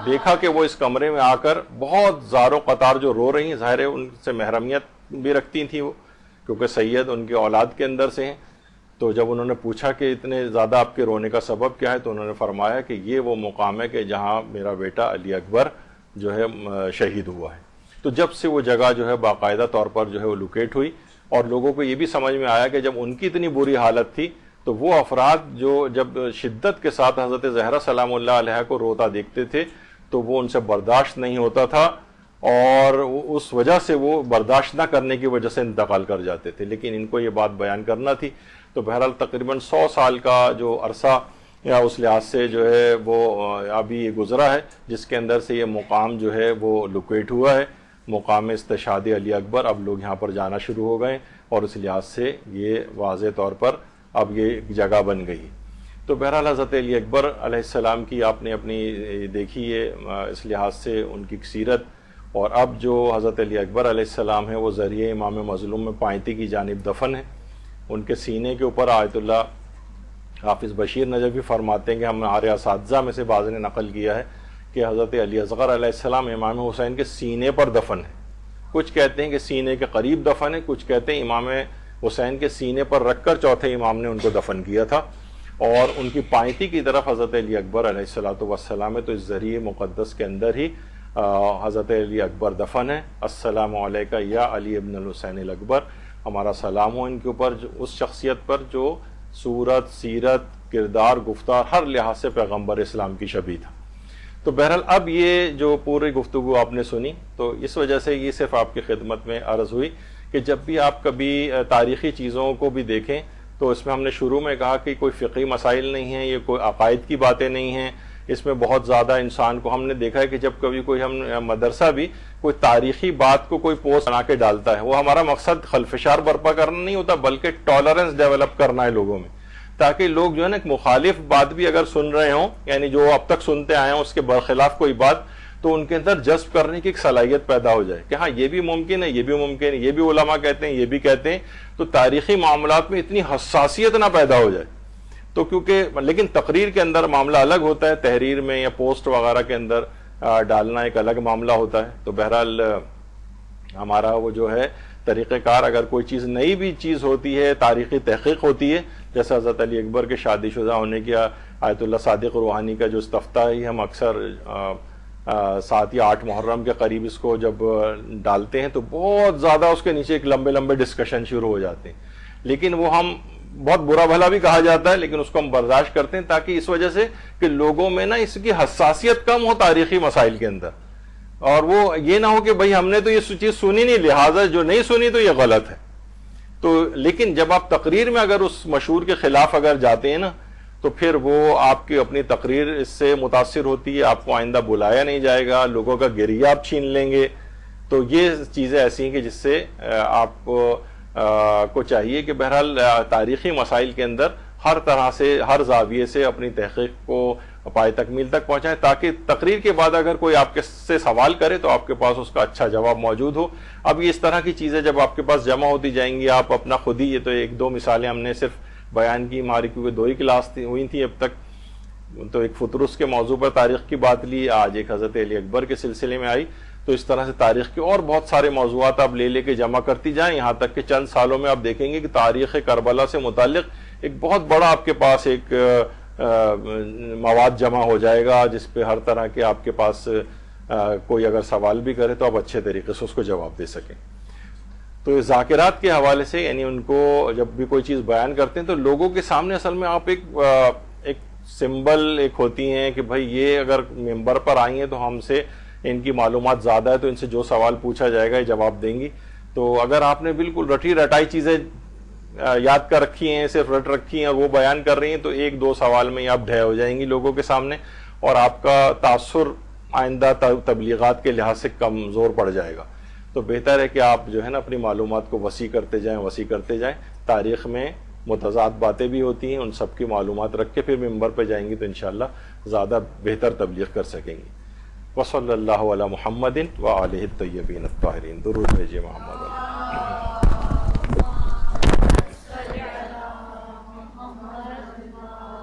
دیکھا کہ وہ اس کمرے میں آ کر بہت زار و قطار جو رو رہی ہیں, ظاہر ہے ان سے محرمیت بھی رکھتی تھیں وہ کیونکہ سید ان کی اولاد کے اندر سے ہیں. تو جب انہوں نے پوچھا کہ اتنے زیادہ آپ کے رونے کا سبب کیا ہے تو انہوں نے فرمایا کہ یہ وہ مقام ہے کہ جہاں میرا بیٹا علی اکبر جو ہے شہید ہوا ہے. تو جب سے وہ جگہ جو ہے باقاعدہ طور پر جو ہے وہ لوکیٹ ہوئی, اور لوگوں کو یہ بھی سمجھ میں آیا کہ جب ان کی اتنی بری حالت تھی تو وہ افراد جو جب شدت کے ساتھ حضرت زہرا سلام اللہ علیہ کو روتا دیکھتے تھے تو وہ ان سے برداشت نہیں ہوتا تھا اور اس وجہ سے وہ برداشت نہ کرنے کی وجہ سے انتقال کر جاتے تھے، لیکن ان کو یہ بات بیان کرنا تھی۔ تو بہرحال تقریباً 100 سال کا جو عرصہ یا اس لحاظ سے جو ہے وہ ابھی یہ گزرا ہے، جس کے اندر سے یہ مقام جو ہے وہ لوکیٹ ہوا ہے، مقام استشہاد علی اکبر۔ اب لوگ یہاں پر جانا شروع ہو گئے اور اس لحاظ سے یہ واضح طور پر اب یہ جگہ بن گئی۔ تو بہرحال حضرت علی اکبر علیہ السلام کی آپ نے اپنی دیکھی ہے اس لحاظ سے ان کی سیرت، اور اب جو حضرت علی اکبر علیہ السلام ہیں وہ ذریعہ امام مظلوم میں پائنتی کی جانب دفن ہیں۔ ان کے سینے کے اوپر آیت اللہ حافظ بشیر نجفی فرماتے ہیں کہ ہمارے اساتذہ میں سے بعض نے نقل کیا ہے کہ حضرت علی اصغر علیہ السلام امام حسین کے سینے پر دفن ہے۔ کچھ کہتے ہیں کہ سینے کے قریب دفن ہے، کچھ کہتے ہیں امام حسین کے سینے پر رکھ کر چوتھے امام نے ان کو دفن کیا تھا، اور ان کی پائنتی کی طرف حضرت علی اکبر علیہ السلام ہے۔ تو اس ذریعے مقدس کے اندر ہی حضرت علی اکبر دفن ہے۔ السلام علیکہ یا علی ابن الحسین الاکبر، ہمارا سلام ہو ان کے اوپر اس شخصیت پر جو صورت، سیرت، کردار، گفتار ہر لحاظ سے پیغمبر اسلام کی شبیہ تھا۔ تو بہرحال اب یہ جو پوری گفتگو آپ نے سنی، تو اس وجہ سے یہ صرف آپ کی خدمت میں عرض ہوئی کہ جب بھی آپ کبھی تاریخی چیزوں کو بھی دیکھیں تو اس میں ہم نے شروع میں کہا کہ کوئی فقہی مسائل نہیں ہیں، یہ کوئی عقائد کی باتیں نہیں ہیں، اس میں بہت زیادہ انسان کو ہم نے دیکھا ہے کہ جب کبھی کوئی ہم مدرسہ بھی کوئی تاریخی بات کو کوئی پوسٹ بنا کے ڈالتا ہے، وہ ہمارا مقصد خلفشار برپا کرنا نہیں ہوتا بلکہ ٹالرنس ڈیولپ کرنا ہے لوگوں میں، تاکہ لوگ جو ہے نا ایک مخالف بات بھی اگر سن رہے ہوں، یعنی جو اب تک سنتے آئے ہیں اس کے برخلاف کوئی بات، تو ان کے اندر جذب کرنے کی ایک صلاحیت پیدا ہو جائے کہ ہاں یہ بھی ممکن ہے، یہ بھی ممکن ہے، یہ بھی علماء کہتے ہیں، یہ بھی کہتے ہیں۔ تو تاریخی معاملات میں اتنی حساسیت نہ پیدا ہو جائے، تو کیونکہ لیکن تقریر کے اندر معاملہ الگ ہوتا ہے، تحریر میں یا پوسٹ وغیرہ کے اندر ڈالنا ایک الگ معاملہ ہوتا ہے۔ تو بہرحال ہمارا وہ جو ہے طریقہ کار، اگر کوئی چیز نئی بھی چیز ہوتی ہے، تاریخی تحقیق ہوتی ہے، جیسے حضرت علی اکبر کے شادی شدہ ہونے کی آیت اللہ صادق روحانی کا جو استفتاء ہے، ہم اکثر 7 یا 8 محرم کے قریب اس کو جب ڈالتے ہیں تو بہت زیادہ اس کے نیچے ایک لمبے لمبے ڈسکشن شروع ہو جاتے ہیں، لیکن وہ ہم بہت برا بھلا بھی کہا جاتا ہے لیکن اس کو ہم برداشت کرتے ہیں، تاکہ اس وجہ سے کہ لوگوں میں نا اس کی حساسیت کم ہو تاریخی مسائل کے اندر، اور وہ یہ نہ ہو کہ بھئی ہم نے تو یہ چیز سنی نہیں، لہٰذا جو نہیں سنی تو یہ غلط ہے۔ تو لیکن جب آپ تقریر میں اگر اس مشہور کے خلاف اگر جاتے ہیں نا، تو پھر وہ آپ کی اپنی تقریر اس سے متاثر ہوتی ہے، آپ کو آئندہ بلایا نہیں جائے گا، لوگوں کا گریہ آپ چھین لیں گے۔ تو یہ چیزیں ایسی ہیں کہ جس سے آپ کو چاہیے کہ بہرحال تاریخی مسائل کے اندر ہر طرح سے، ہر زاویے سے اپنی تحقیق کو پائے تکمیل تک پہنچائیں، تاکہ تقریر کے بعد اگر کوئی آپ کے سے سوال کرے تو آپ کے پاس اس کا اچھا جواب موجود ہو۔ اب یہ اس طرح کی چیزیں جب آپ کے پاس جمع ہوتی جائیں گی، آپ اپنا خود ہی، یہ تو 1-2 مثالیں ہم نے صرف بیان کی، ہماری کیونکہ 2 ہی کلاس ہوئی تھیں اب تک، تو ایک فطرس کے موضوع پر تاریخ کی بات لی، آج ایک حضرت علی اکبر کے سلسلے میں آئی، تو اس طرح سے تاریخ کے اور بہت سارے موضوعات آپ لے کے جمع کرتی جائیں، یہاں تک کہ چند سالوں میں آپ دیکھیں گے کہ تاریخ کربلا سے متعلق ایک بہت بڑا آپ کے پاس ایک مواد جمع ہو جائے گا، جس پہ ہر طرح کے آپ کے پاس کوئی اگر سوال بھی کرے تو آپ اچھے طریقے سے اس کو جواب دے سکیں۔ تو ذاکرات کے حوالے سے، یعنی ان کو جب بھی کوئی چیز بیان کرتے ہیں تو لوگوں کے سامنے اصل میں آپ ایک سمبل ایک ہوتی ہیں کہ بھائی یہ اگر ممبر پر آئی ہیں تو ہم سے ان کی معلومات زیادہ ہے، تو ان سے جو سوال پوچھا جائے گا یہ جواب دیں گی۔ تو اگر آپ نے بالکل رٹی رٹائی چیزیں یاد کر رکھی ہیں، صرف رٹ رکھی ہیں اور وہ بیان کر رہی ہیں، تو 1-2 سوال میں آپ ڈھے ہو جائیں گی لوگوں کے سامنے، اور آپ کا تاثر آئندہ تبلیغات کے لحاظ سے کمزور پڑ جائے گا۔ تو بہتر ہے کہ آپ جو ہے نا اپنی معلومات کو وسیع کرتے جائیں۔ تاریخ میں متضاد باتیں بھی ہوتی ہیں، ان سب کی معلومات رکھ کے پھر ممبر پہ جائیں گی تو انشاءاللہ زیادہ بہتر تبلیغ کر سکیں گی۔ وصلی اللہ علی محمد وآلہ الطیبین الطاہرین۔ درود بھیجیے محمد۔